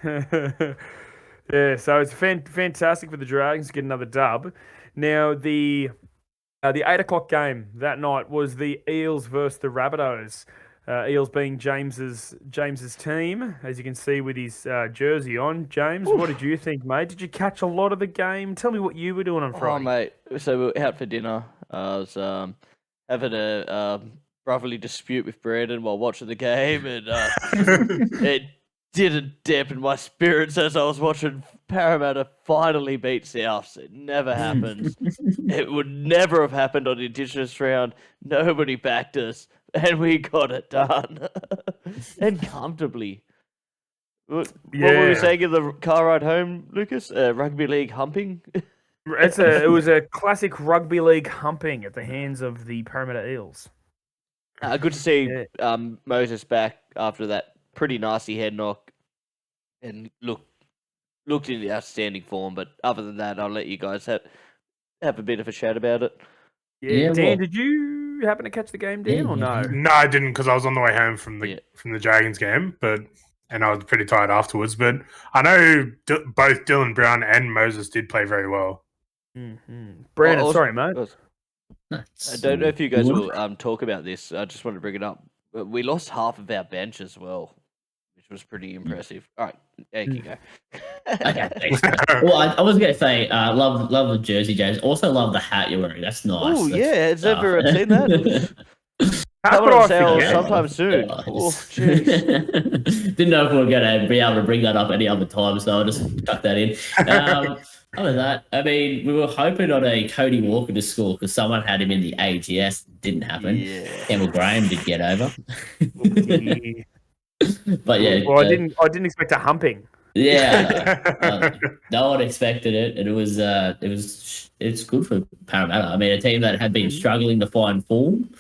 it. Yeah, so it's fantastic for the Dragons to get another dub. Now, the 8 o'clock game that night was the Eels versus the Rabbitohs. Eels being James's team, as you can see with his jersey on. James, what did you think, mate? Did you catch a lot of the game? Tell me what you were doing on Friday. Oh, mate. So we were out for dinner. I was having a brotherly dispute with Brandon while watching the game, and it didn't dampen my spirits as I was watching Parramatta finally beat Souths. It never happens. It would never have happened on the Indigenous round. Nobody backed us, and we got it done. And comfortably. What were we saying in the car ride home, Lucas? Rugby league humping? It was a classic rugby league humping at the hands of the Parramatta Eels. Good to see Moses back after that pretty nasty head knock, and looked in outstanding form. But other than that, I'll let you guys have a bit of a chat about it. Yeah, Dan, did you happen to catch the game, Dan, or no? No, I didn't, because I was on the way home from the Dragons game, and I was pretty tired afterwards. But I know both Dylan Brown and Moses did play very well. Mm-hmm. Brandon, sorry, mate. I don't know if you guys will talk about this. I just wanted to bring it up. We lost half of our bench as well, which was pretty impressive. All right, there you go. Okay, thanks. Well, I was going to say, love the jersey, James. Also love the hat you're wearing. That's nice. Oh, yeah. Has everyone seen that? How Coming could I on sale forget? sometime soon. Oh, Oh, jeez. Didn't know if we were going to be able to bring that up any other time, so I'll just chuck that in. Other than that, I mean, we were hoping on a Cody Walker to score because someone had him in the AGS. Didn't happen. Yeah. Campbell Graham did get over. But yeah. Well, I didn't expect a humping. Yeah. No one expected it, and it's good for Parramatta. I mean, a team that had been struggling to find form,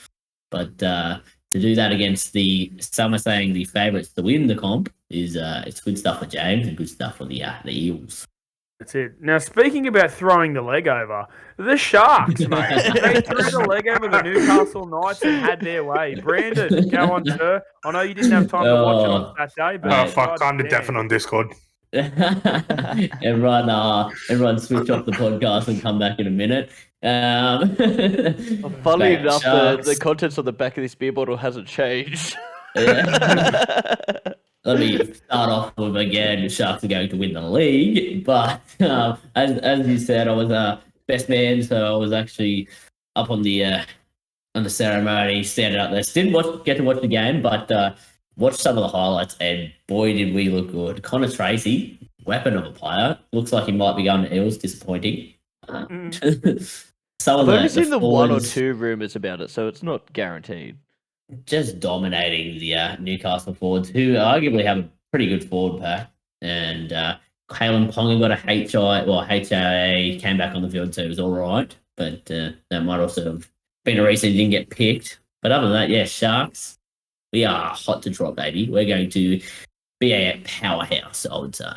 but to do that against some are saying the favourites to win the comp is it's good stuff for James and good stuff for the Eels. That's it. Now, speaking about throwing the leg over, the Sharks, mate. They threw the leg over the Newcastle Knights and had their way. Brandon, go on, sir. I know you didn't have time to watch it on that day, but... Oh, fuck, time to deafen on Discord. Everyone switch off the podcast and come back in a minute. Funnily Mate, enough, Sharks. the contents on the back of this beer bottle hasn't changed. Yeah. let me start off with again. The Sharks are going to win the league, but as you said, I was best man, so I was actually up on the ceremony, standing up there. Didn't get to watch the game, but watched some of the highlights, and boy, did we look good. Connor Tracy, weapon of a player, looks like he might be going to Eels. Disappointing. Some I've of only seen the one or forwards two rumors about it, so it's not guaranteed. just dominating the Newcastle forwards, who arguably have a pretty good forward pack. And Kalen Ponga got a HIA, came back on the field too. It was all right, but that might also have been a reason he didn't get picked. But other than that, yeah, Sharks, we are hot to trot, baby. We're going to be a powerhouse, I would say.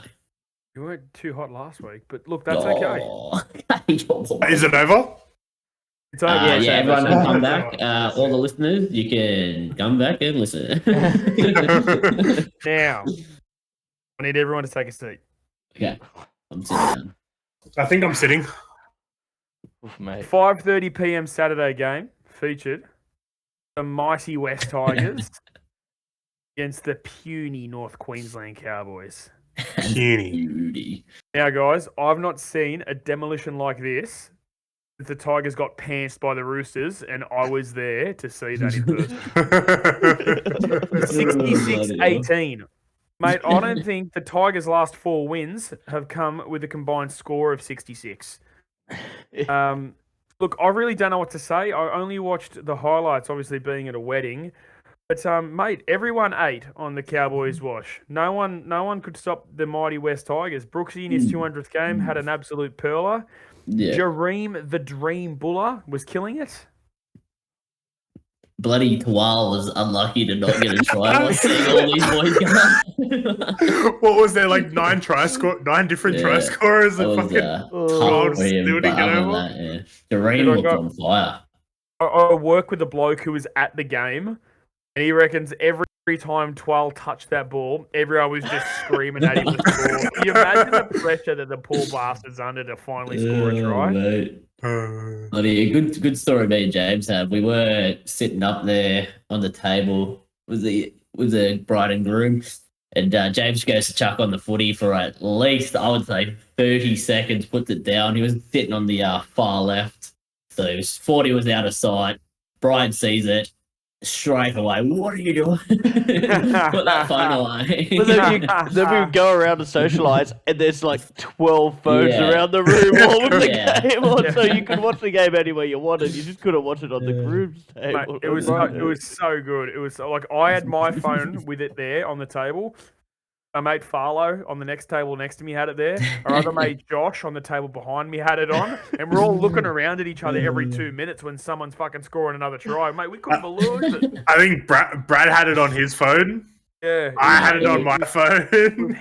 You weren't too hot last week, but look, that's okay. Is it over? It's over. Yeah, everyone can come back. Yes. All the listeners, you can come back and listen. Now, I need everyone to take a seat. Okay, I'm sitting down. I think I'm sitting. Oof, mate. 5:30 p.m. Saturday game featured the mighty West Tigers against the puny North Queensland Cowboys. Puny. Beauty. Now, guys, I've not seen a demolition like this. The Tigers got pantsed by the Roosters, and I was there to see that in person. 66-18. Mate, I don't think the Tigers' last 4 wins have come with a combined score of 66. Look, I really don't know what to say. I only watched the highlights, obviously being at a wedding. But, mate, everyone ate on the Cowboys wash. No one could stop the mighty West Tigers. Brooksy in his 200th game had an absolute perler. Yeah. Jareem the Dream Buller was killing it. Bloody Tawal was unlucky to not get a try. I was seeing all these boys go. What was there, like 9 different try scorers? It And was fucking tough Gold for him, still but to get other than over? that, yeah. Jareem looked on fire. I work with a bloke who was at the game, and he reckons every time Twal touched that ball, everyone was just screaming at him to score. Can you imagine the pressure that the poor bastard's under to finally score a try? Mate. Bloody a good story me and James have. We were sitting up there on the table with the bride and groom, and James goes to chuck on the footy for at least, I would say, 30 seconds, puts it down. He was sitting on the far left, so it was 40 was out of sight. Brian sees it straight away. What are you doing? Put that phone away. But then we would go around and socialise, and there's like 12 phones Yeah. around the room, all with the Yeah. game on, so you could watch the game anywhere you wanted. You just couldn't watch it on the group's Mate, table. it was so good. It was like I had my phone with it there on the table. My mate Farlow on the next table next to me had it there. Our other mate Josh on the table behind me had it on. And we're all looking around at each other every 2 minutes when someone's fucking scoring another try. Mate, we couldn't believe it. I think Brad had it on his phone. Yeah. I had it on my phone.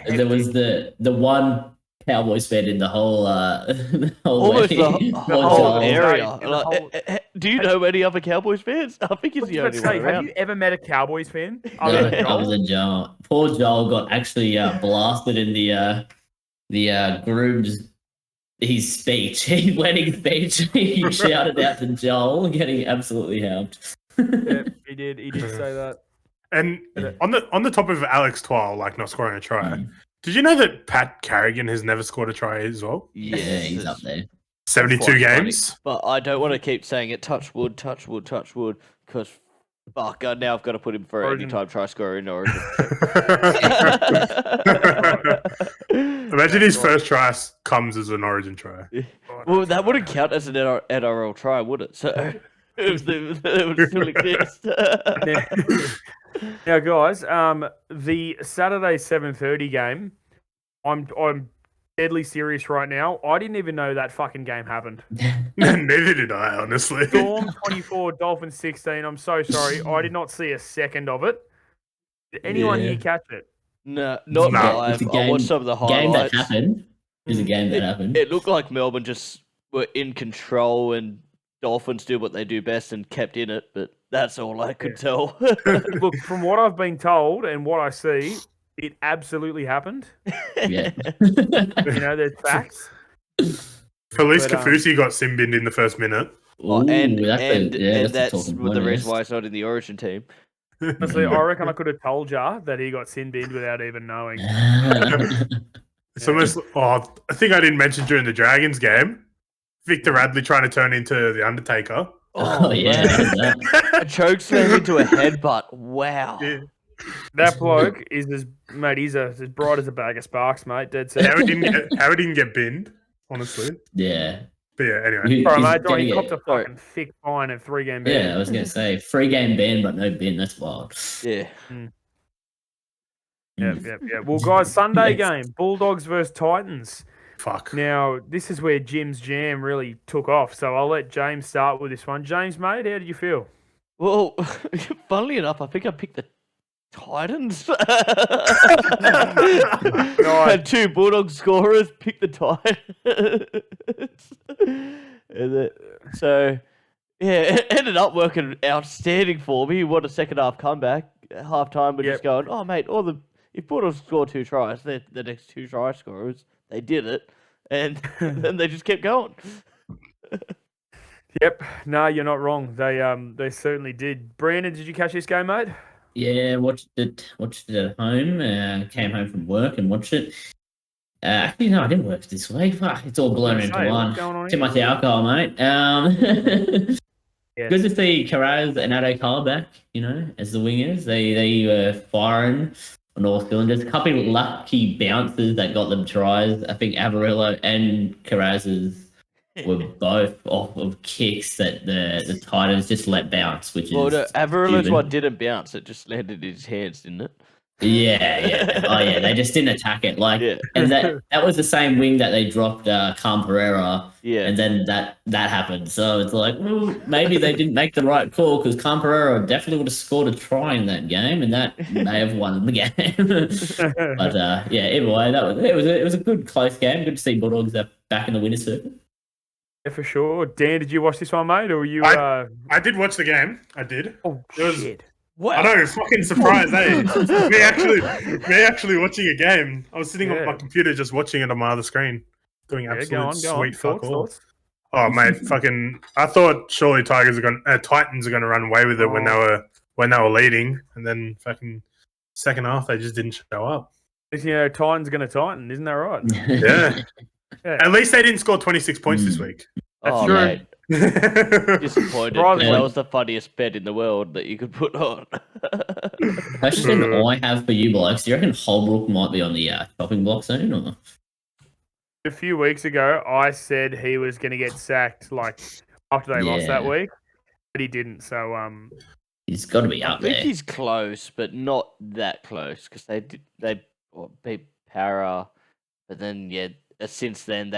And there was the one Cowboys fan in the whole Almost wedding. the Poor whole Joel. area. The Like, whole- do you know any other Cowboys fans? I think he's the only one Have around. you ever met a Cowboys fan? No, Other than that was Joel? a Joel. Poor Joel got actually blasted in the groom's his speech, his wedding speech. He shouted out to Joel, getting absolutely helped. Yeah, he did. He did say that. And on the top of Alex Twal, like not scoring a try, did you know that Pat Carrigan has never scored a try as well? Yeah, he's up there. 72 quite funny. games. But I don't want to keep saying it. Touch wood, because fuck, now I've got to put him for Origin. anytime try scorer in Origin. Imagine his first try comes as an Origin try. Well, that wouldn't count as an NRL try, would it? So it would still exist. Now, guys, the Saturday 7:30 game, I'm deadly serious right now. I didn't even know that fucking game happened. Neither did I, honestly. Storm 24, Dolphins 16. I'm so sorry. I did not see a second of it. Did anyone Yeah. here catch it? No, not No. live. It's a I watched some of the game that highlights. happened. Is a game that happened. It looked like Melbourne just were in control and Dolphins do what they do best and kept in it, but that's all I could tell. Look, from what I've been told and what I see, it absolutely happened. Yeah. You know, there's facts. Felice But, Kafusi got sin-binned in the first minute. Ooh, and that's and, a, yeah, and a that's talking the point, reason yes. why it's not in the Origin team. Honestly, I reckon I could have told ya that he got sin binned without even knowing. It's almost. Oh, I think I didn't mention during the Dragons game, Victor Radley trying to turn into the Undertaker. Oh, yeah. man. A choke slam into a headbutt. Wow. Yeah. That bloke is he's as bright as a bag of sparks, mate. Dead set. How he didn't get binned, honestly. Yeah. But yeah, anyway. He's Sorry, mate. gonna He get- copped a fucking thick fine and 3-game ban. Yeah, I was going to say 3-game ban, but no bin. That's wild. Yeah. Yeah. Well, guys, Sunday Yes. game, Bulldogs versus Titans. Fuck. Now, this is where Jim's jam really took off. So I'll let James start with this one. James, mate, how did you feel? Well, funnily enough, I think I picked the Titans. Had 2 Bulldog scorers, picked the Titans. So, yeah, it ended up working outstanding for me. What a second half comeback. Half time, we're just going, oh, mate, if Bulldogs score 2 tries, they're the next 2 try scorers. They did it, and then they just kept going. Yep. No, you're not wrong. They certainly did. Brandon, did you catch this game, mate? Yeah, watched it at home. Came home from work and watched it. Actually, no, I didn't work this week. Fuck, it's all blown into one. Too much alcohol, mate. Yes. Good to see Carraz and Addo Carr back, as the wingers. They were firing on all cylinders. A couple of lucky bounces that got them tries. I think Avarillo and Carraz's were both off of kicks that the Titans just let bounce, which is Avarillo's stupid. one didn't bounce. It just landed in his hands, didn't it? Yeah. Oh, yeah. They just didn't attack it. Yeah. And that was the same wing that they dropped Calm Pereira. Yeah. And then that happened. So it's like, well, maybe they didn't make the right call because Calm Pereira definitely would have scored a try in that game, and that may have won the game. But yeah, either way, it was a good close game. Good to see Bulldogs back in the winner's circle. Yeah, for sure. Dan, did you watch this one, mate, or were you? I did watch the game. I did. Oh It was- shit! Wow. I know, fucking surprised, eh? me actually watching a game. I was sitting on my computer just watching it on my other screen, doing Yeah, absolute go on. sweet fuck all. Thoughts? Oh mate, fucking! I thought surely Titans are Titans are going to run away with it when they were leading, and then fucking second half they just didn't show up. Titans going to Titan, isn't that right? Yeah. Yeah. At least they didn't score 26 points this week. Oh, true. mate. Disappointed. 'Cause Right. that was the funniest bet in the world that you could put on. Question I have for you, blokes. Do you reckon Holbrook might be on the chopping block soon? Or? A few weeks ago, I said he was going to get sacked after they lost that Yeah. week, but he didn't. So He's got to be I up think there. he's close, but not that close because they beat Para, but then since then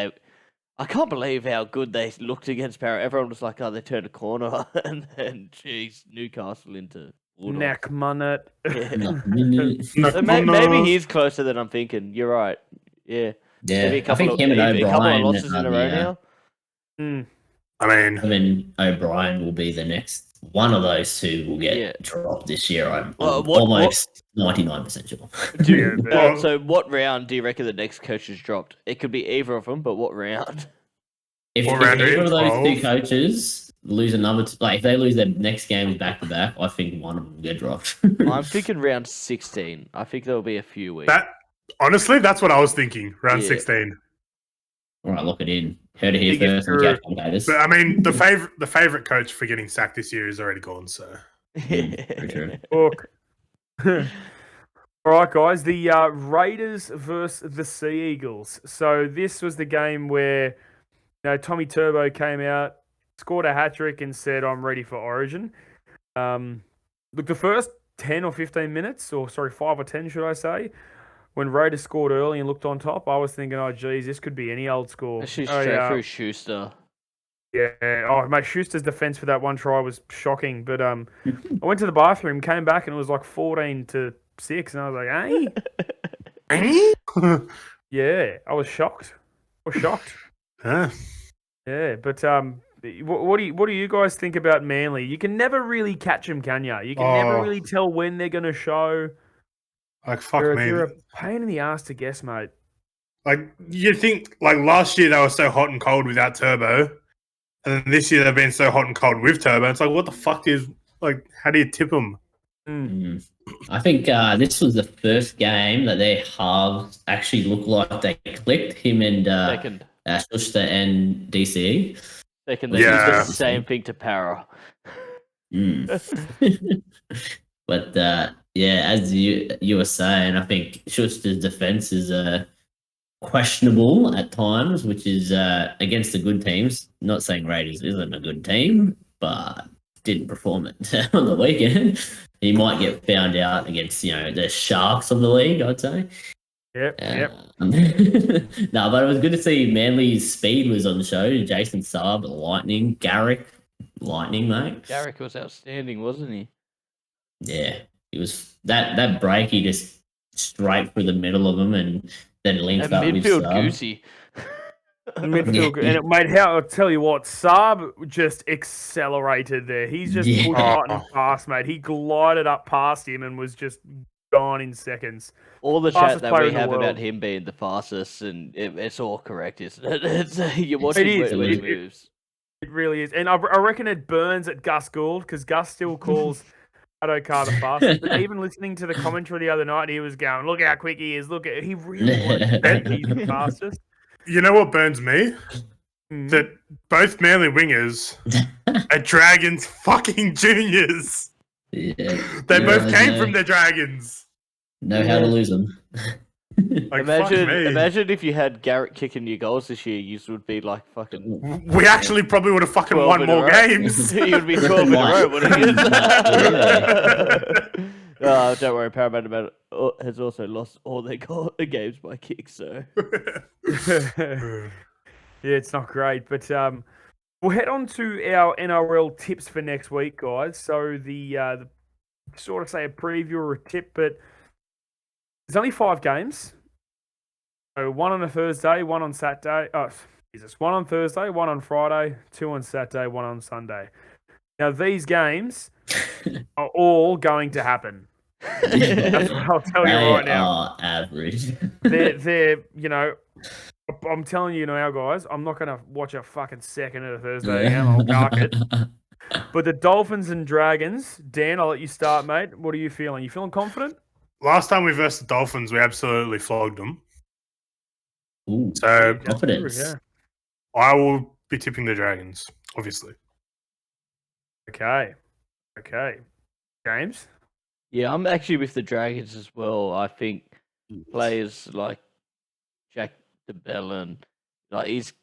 I can't believe how good they looked against Para. Everyone was like, "Oh, they turned a corner," and then geez, Newcastle into Bulldogs. neck munnet. Yeah. So maybe he's closer than I'm thinking. You're right. Yeah. Yeah, Maybe I think him and a couple O'Brien. of losses in a row now. Mm. I mean, O'Brien will be the next. One of those two will get Yeah. dropped this year. I'm Well, almost 99% sure. Yeah, but- Well- So what round do you reckon the next coach is dropped? It could be either of them, but what round? If What round are either you? of those 12? two coaches lose another, if they lose their next games back to back, I think one of them will get dropped. I'm thinking round 16. I think there'll be a few weeks. honestly, that's what I was thinking. Round Yeah. 16. All right, look it in. Heard it here Biggest first. And guru. catch commentators. But I mean, the favorite coach for getting sacked this year is already gone. So Very true. Look. All right, guys. The Raiders versus the Sea Eagles. So this was the game where Tommy Turbo came out, scored a hat trick, and said, "I'm ready for Origin." Look, the first 10 or 15 minutes, 5 or 10, should I say, when Raiders scored early and looked on top, I was thinking, "Oh, geez, this could be any old score." She's straight through Schuster. Yeah. Oh, mate, Schuster's defense for that one try was shocking. But I went to the bathroom, came back, and it was like 14-6, and I was like, "Hey." Yeah, I was shocked. Huh. Yeah, but what do you guys think about Manly? You can never really catch them, can you? You can never Oh. really tell when they're going to show. Like fuck They're me. a pain in the ass to guess, mate. Like you think like last year they were so hot and cold without Turbo, and then this year they've been so hot and cold with Turbo. It's like what the fuck is like? How do you tip them? I think this was the first game that their halves actually looked like they clicked. Him and Second. Schuster and DCE. Second, they did the Yeah. same thing to Para. But yeah, as you were saying, I think Schuster's defense is questionable at times, which is against the good teams. Not saying Raiders isn't a good team, but didn't perform it on the weekend. He might get found out against the Sharks of the league, I'd say. Yep. No, but it was good to see Manly's speed was on the show. Jason Saab, Lightning, Garrick, Lightning, mate. Garrick was outstanding, wasn't he? Yeah, he was that break. He just straight through the middle of them and then linked And up with midfield Saab. goosey. Midfield, and it made I'll tell you what, Saab just accelerated there. He's just pushed button past, mate. He glided up past him and was just gone in seconds. All the Fastest chat that player we in the have about world. him being the fastest, and it's all correct, isn't it? You're watching It is. when he moves. It really is, and I reckon it burns at Gus Gould because Gus still calls Adokar the fastest. But even listening to the commentary the other night, he was going, "Look how quick he is! Look at he really wants to bet he's the fastest." You know what burns me? That both Manly wingers are Dragons fucking juniors. Yeah, They both came from the Dragons. Know how to lose them. Like, fuck me. Imagine if you had Garrett kicking your goals this year, you would be like fucking. We actually probably would have fucking 12 won in a more row. games. You'd be 12 in a row, wouldn't you? Don't worry, Parramatta has also lost all their games by kicks, so. Yeah, it's not great, but we'll head on to our NRL tips for next week, guys. So the sort of say a preview or a tip, but there's only 5 games. So 1 on a Thursday, 1 on Saturday. Oh, Jesus. 1 on Thursday, 1 on Friday, 2 on Saturday, 1 on Sunday. Now, these games are all going to happen. That's what I'll tell you right now. They are average. They're I'm telling you now, guys, I'm not going to watch a fucking second of a Thursday game. I'll dark it. But the Dolphins and Dragons, Dan, I'll let you start, mate. What are you feeling? You feeling confident? Last time we versed the Dolphins, we absolutely flogged them. Ooh, So confidence. Yeah. I will be tipping the Dragons, obviously. Okay. James? Yeah, I'm actually with the Dragons as well. I think players like Jack DeBellin, he's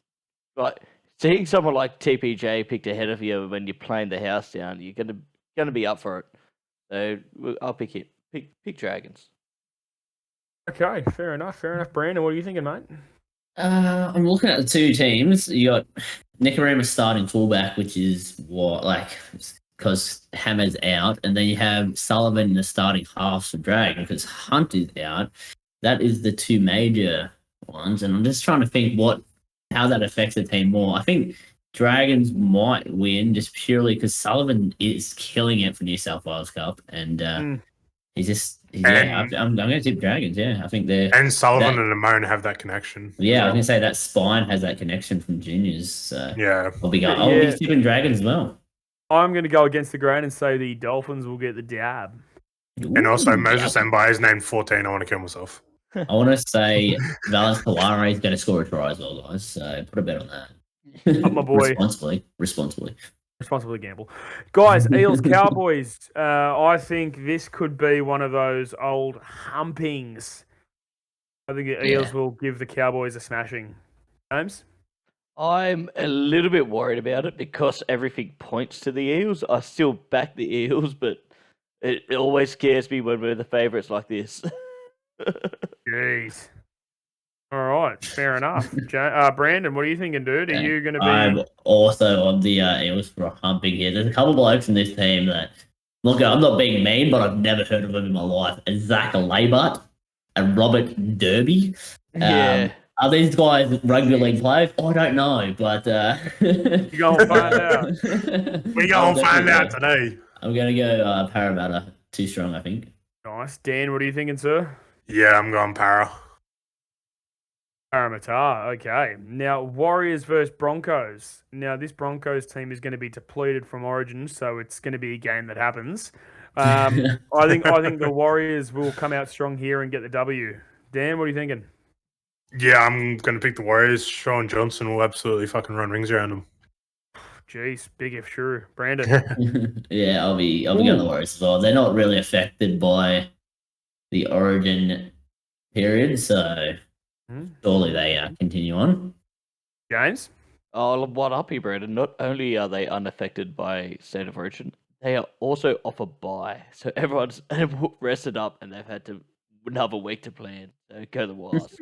like seeing someone like TPJ picked ahead of you when you're playing the house down. You're gonna be up for it. So I'll pick it. Pick Dragons. Okay, fair enough. Brandon, what are you thinking, mate? I'm looking at the two teams. You got Nicarima starting fullback, which is because Hammer's out, and then you have Sullivan in the starting half for Dragon because Hunt is out. That is the two major ones, and I'm just trying to think how that affects the team more. I think Dragons might win just purely because Sullivan is killing it for New South Wales Cup, and I'm going to tip Dragons. Yeah, I think they're and Sullivan and Amon have that connection. Yeah, I was going to say that spine has that connection from juniors. So yeah, I'll be tipping Dragons as well. I'm going to go against the grain and say the Dolphins will get the dab. And also Moses Mbai is named 14. I want to kill myself. I want to say Valence Polare is going to score a try as well, guys. So put a bet on that. Up my boy. Responsibly gamble. Guys, Eels Cowboys. I think this could be one of those old humpings. I think the Eels will give the Cowboys a smashing. James? I'm a little bit worried about it because everything points to the Eels. I still back the Eels, but it always scares me when we're the favourites like this. Jeez. All right, fair enough. Brandon, what are you thinking, dude? Are you going to be... I'm also on the Eels for a humping here. There's a couple of blokes in this team that... Look, I'm not being mean, but I've never heard of them in my life. Zach Labart and Robert Derby. Yeah. Are these guys rugby league players? I don't know, but... You're going to find out. We're going to find out today. I'm going to go Parramatta. Too strong, I think. Nice. Dan, what are you thinking, sir? Yeah, I'm going Para. Parramatta, okay. Now, Warriors versus Broncos. Now, this Broncos team is going to be depleted from Origin, so it's going to be a game that happens. I think the Warriors will come out strong here and get the W. Dan, what are you thinking? Yeah, I'm going to pick the Warriors. Sean Johnson will absolutely fucking run rings around them. Jeez, big if true. Brandon. Yeah, I'll be going the Warriors as well. They're not really affected by the Origin period, so surely they continue on. James? I'll one up here, Brandon. Not only are they unaffected by State of Origin, they are also off a bye. So everyone's rested up and they've had to another week to plan. So go the Wasps.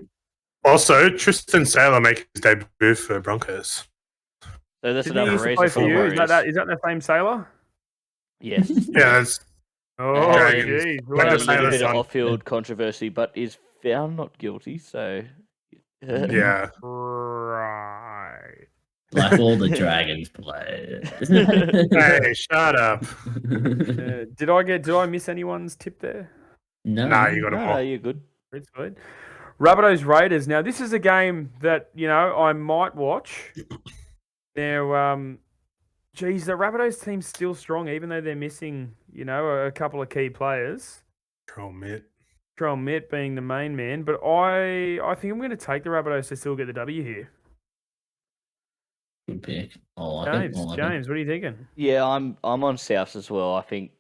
Also, Tristan Saylor making his debut for Broncos. So that's Didn't he another used to reason play for for the you? Warriors. Is that the same sailor? Yes. Yeah, that's Oh, Dragons. jeez. Like Had a the little Sailor bit of son. off-field controversy, but is found not guilty. So yeah. Right. Like all the Dragons players. Hey, shut up. Did I miss anyone's tip there? No. Nah, you got them no, all. you're good. It's good. Rabbitohs Raiders. Now, this is a game that, I might watch. Now, geez, the Rabbitohs team's still strong, even though they're missing, a couple of key players. Troll Mitt. Trell Mitt being the main man. But I think I'm going to take the Rabbitohs to still get the W here. Good pick. I like James, it. James, what are you thinking? Yeah, I'm on Souths as well. I think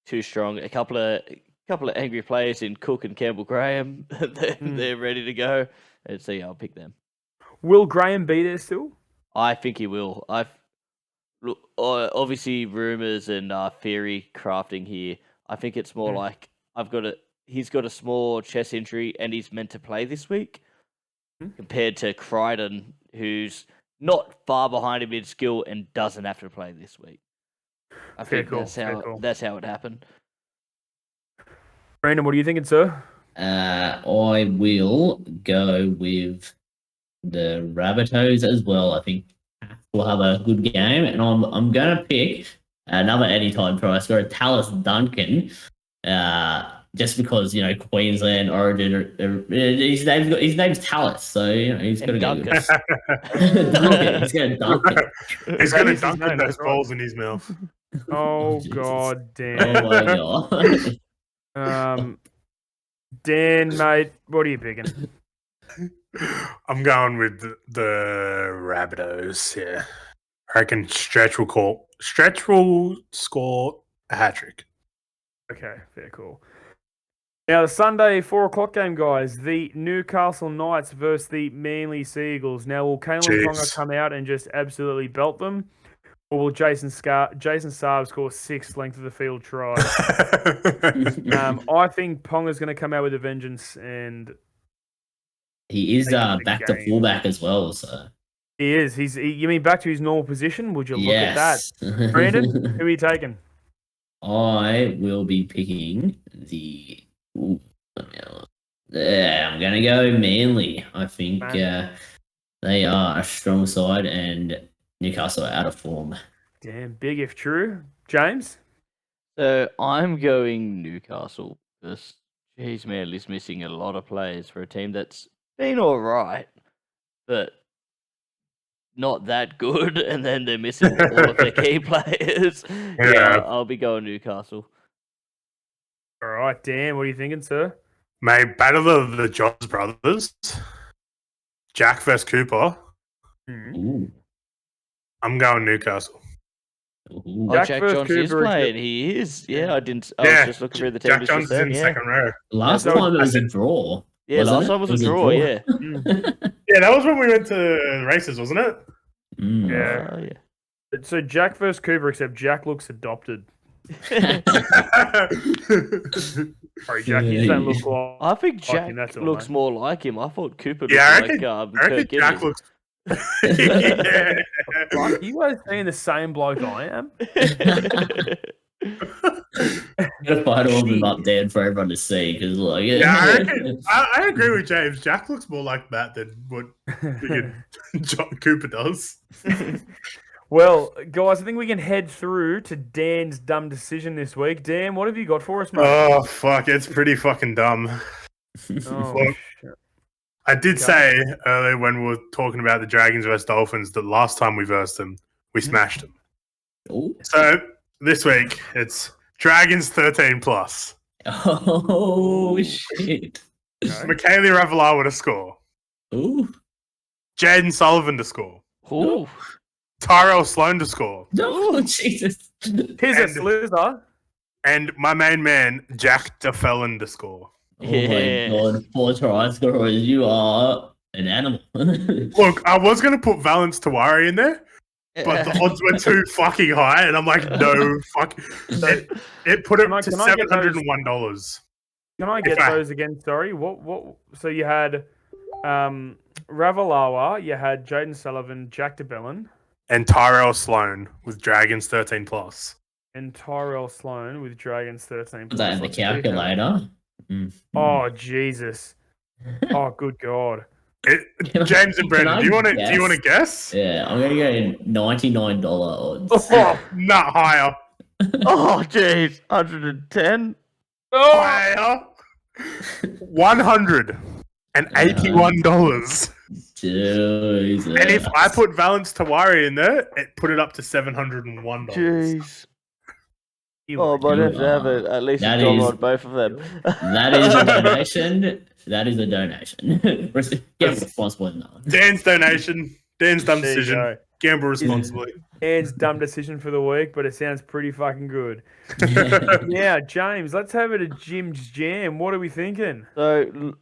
too strong. A couple of angry players in Cook and Campbell Graham. They're ready to go. And so yeah, I'll pick them. Will Graham be there still? I think he will. Look, obviously rumors and theory crafting here. I think it's more like he's got a small chest injury and he's meant to play this week, compared to Crichton, who's not far behind him in skill and doesn't have to play this week. I think that's how it happened. Brandon, what are you thinking, sir? I will go with the Rabbitohs as well. I think we'll have a good game, and I'm going to pick another anytime try scorer, Tallis Duncan. Just because Queensland Origin, his name's Tallis, so he's got to go. Duncan, he's going to dunk it. He's going to dunk those balls in his mouth. Oh Jesus. God, Dan. Oh my god. Dan, mate, what are you picking? I'm going with the Rabbitohs. Yeah, I reckon Stretch will score a hat trick. Okay, fair call. Now, the Sunday 4:00 game, guys. The Newcastle Knights versus the Manly Seagulls. Now, will Kalen Ponga come out and just absolutely belt them? Or will Jason Saab score 6 length of the field tries? I think Ponga's going to come out with a vengeance, and he is back to fullback as well. So he is. You mean back to his normal position? Would you look at that, Brandon? Who are you taking? I will be picking the. Yeah, I'm gonna go Manly. I think they are a strong side, and Newcastle are out of form. Damn, big if true. James? So I'm going Newcastle because Manly's missing a lot of players for a team that's been all right, but not that good, and then they're missing all of their key players. Yeah, I'll be going Newcastle. All right, Dan, what are you thinking, sir? Mate, battle of the Johns brothers. Jack vs. Cooper. Ooh. I'm going Newcastle. Ooh. Jack Johns is playing. He is. Yeah, I was just looking through the team. Jack Johns is in the second row. Last time it was a draw. Yeah, last time was a draw, yeah. Yeah, that was when we went to races, wasn't it? Yeah. So Jack versus Cooper, except Jack looks adopted. Sorry, Jack, you don't look like. I think Jack looks more like him. I thought Cooper looked I like reckon Jack looks. Yeah. Like, you guys seeing the same bloke I am? Gotta fight all of them up there for everyone to see, because I agree with James. Jack looks more like that than what John Cooper does. Well, guys, I think we can head through to Dan's dumb decision this week. Dan, what have you got for us, mate? Oh, fuck. It's pretty fucking dumb. Oh, shit. I did say earlier when we were talking about the Dragons versus Dolphins that last time we versed them, we smashed them. Ooh. So this week, it's Dragons 13 plus. Oh shit! Okay. Michaela Ravalawa to score. Ooh, Jaden Sullivan to score. Ooh. Tyrell Sloan to score. no, Jesus! Here's a And- slither. And my main man, Jack DeFellon to score. Oh my Yes. god, 4 try scorers! You are an animal. Look, I was going to put Valence Tawari in there, but the odds were too fucking high, and I'm like, no, fuck. It put it to Can I get those- $701. Can I get those again? Sorry. What? So you had Ravalawa, you had Jaden Sullivan, Jack DeBellin, And Tyrell Sloan with Dragons 13 plus. and Tyrell Sloan with Dragons 13. Put that in the Let's see how- calculator. Oh Jesus! Oh good God! James and Brandon, I do you want guess? to guess? Yeah, I'm gonna go in $99 odds. Oh, Not higher. Oh, jeez. 110? oh! Higher. $181. Jesus. And if I put Valence Tawari in there, it put it up to $701. Jeez. You Oh, were- might have to have at least a That dollar is- on both of them. That is a donation. That is a donation. Get responsible in that one. Dan's donation. Dan's dumb There you decision. go. Gamble responsibly. Dan's dumb decision for the week, but it sounds pretty fucking good. Yeah, James, let's have it at Jim's Jam. What are we thinking? So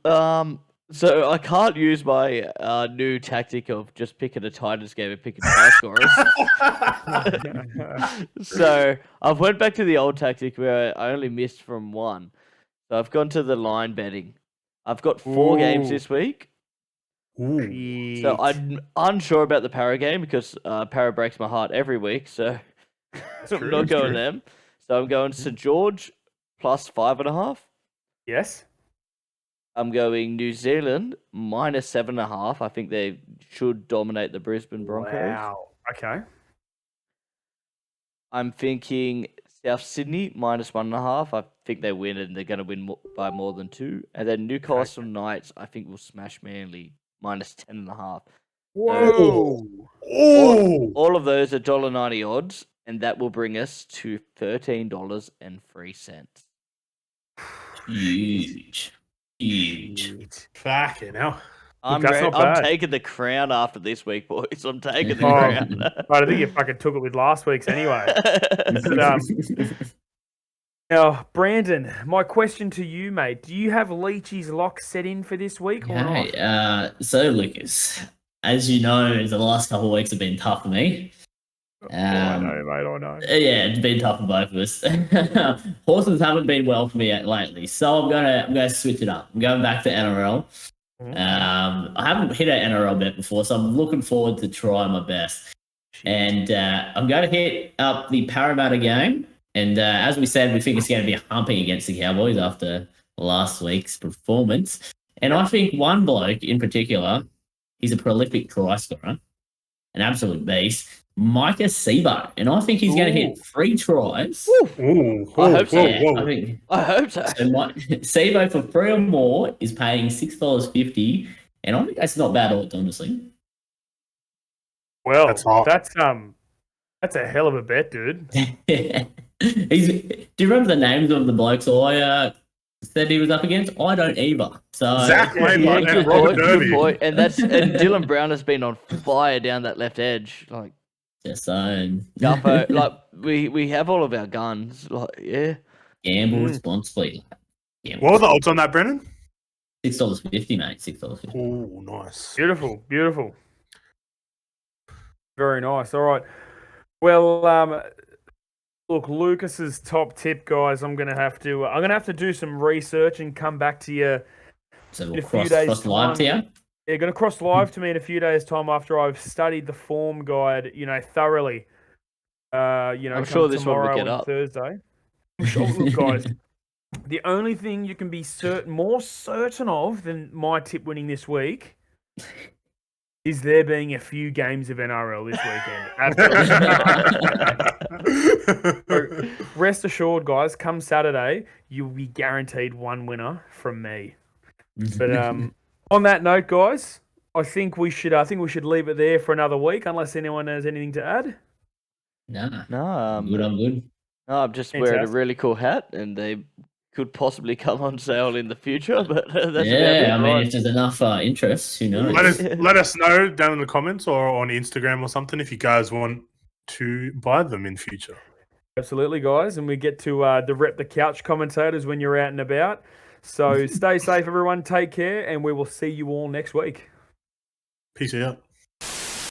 I can't use my new tactic of just picking a Titans game and picking high scorers. So I've went back to the old tactic where I only missed from one. So I've gone to the line betting. I've got 4 games Ooh. this week. Ooh. So I'm unsure about the Para game because Para breaks my heart every week. So I'm true, not that's going true. them. So I'm going St George plus 5.5. Yes. I'm going New Zealand minus 7.5. I think they should dominate the Brisbane Broncos. Wow. Okay. I'm thinking South Sydney minus 1.5. I think they win and they're going to win by more than 2. And then Newcastle Knights, I think will smash Manly minus 10.5. Whoa. Ooh. All of those are $1.90 odds, and that will bring us to $13.03. Huge. Huge. Fucking hell. I'm that's not I'm bad. taking the crown after this week, boys. I'm taking the Oh, crown. But I think you fucking took it with last week's anyway. But, now, Brandon, my question to you, mate. Do you have Leachy's lock set in for this week or not? Okay, so Lucas, as you know, the last couple of weeks have been tough for me. I know, mate. I know. Yeah, it's been tough for both of us. Horses haven't been well for me lately, so I'm gonna switch it up. I'm going back to NRL. I haven't hit an NRL bet before, so I'm looking forward to trying my best. And I'm going to hit up the Parramatta game. And as we said, we think it's going to be humping against the Cowboys after last week's performance. And I think one bloke in particular, he's a prolific try scorer, an absolute beast, Micah Sebo. And I think he's going to hit 3 tries. Ooh. I hope so. Yeah, I hope so. so Sebo for 3 or more is paying $6.50. And I think that's not bad odds, honestly. Well, That's hot. that's a hell of a bet, dude. Do you remember the names of the blokes I said he was up against? I don't either. So Zach Layman good and Robert point, good Derby. point. And Dylan Brown has been on fire down that left edge. Like just saying. Guppo, like we have all of our guns. Like yeah. Gamble responsibly. Gamble What were the odds on that, Brennan? $6.50, mate. $6.50. Ooh, nice. Beautiful, beautiful. Very nice. All right. Well, look, Lucas's top tip, guys. I'm gonna have to do some research and come back to you. So In we'll a few cross days' live to time. you. They're gonna cross live to me in a few days' time after I've studied the form guide, thoroughly. I'm come sure this one will tomorrow get and up. Thursday. I'm sure, look, guys. The only thing you can be more certain of than my tip winning this week is there being a few games of NRL this weekend. Absolutely. So rest assured, guys, come Saturday, you'll be guaranteed one winner from me. But on that note, guys, I think we should leave it there for another week, unless anyone has anything to add. Nah. No, Good, I'm good. I'm just wearing a Fantastic. really cool hat, and they could possibly come on sale in the future. But that's about it. Yeah, I mean, Right. if there's enough interest, who knows? Let us know down in the comments or on Instagram or something if you guys want to buy them in future. Absolutely, guys. And we get to rep the couch commentators when you're out and about. So stay safe, everyone. Take care, and we will see you all next week. Peace out.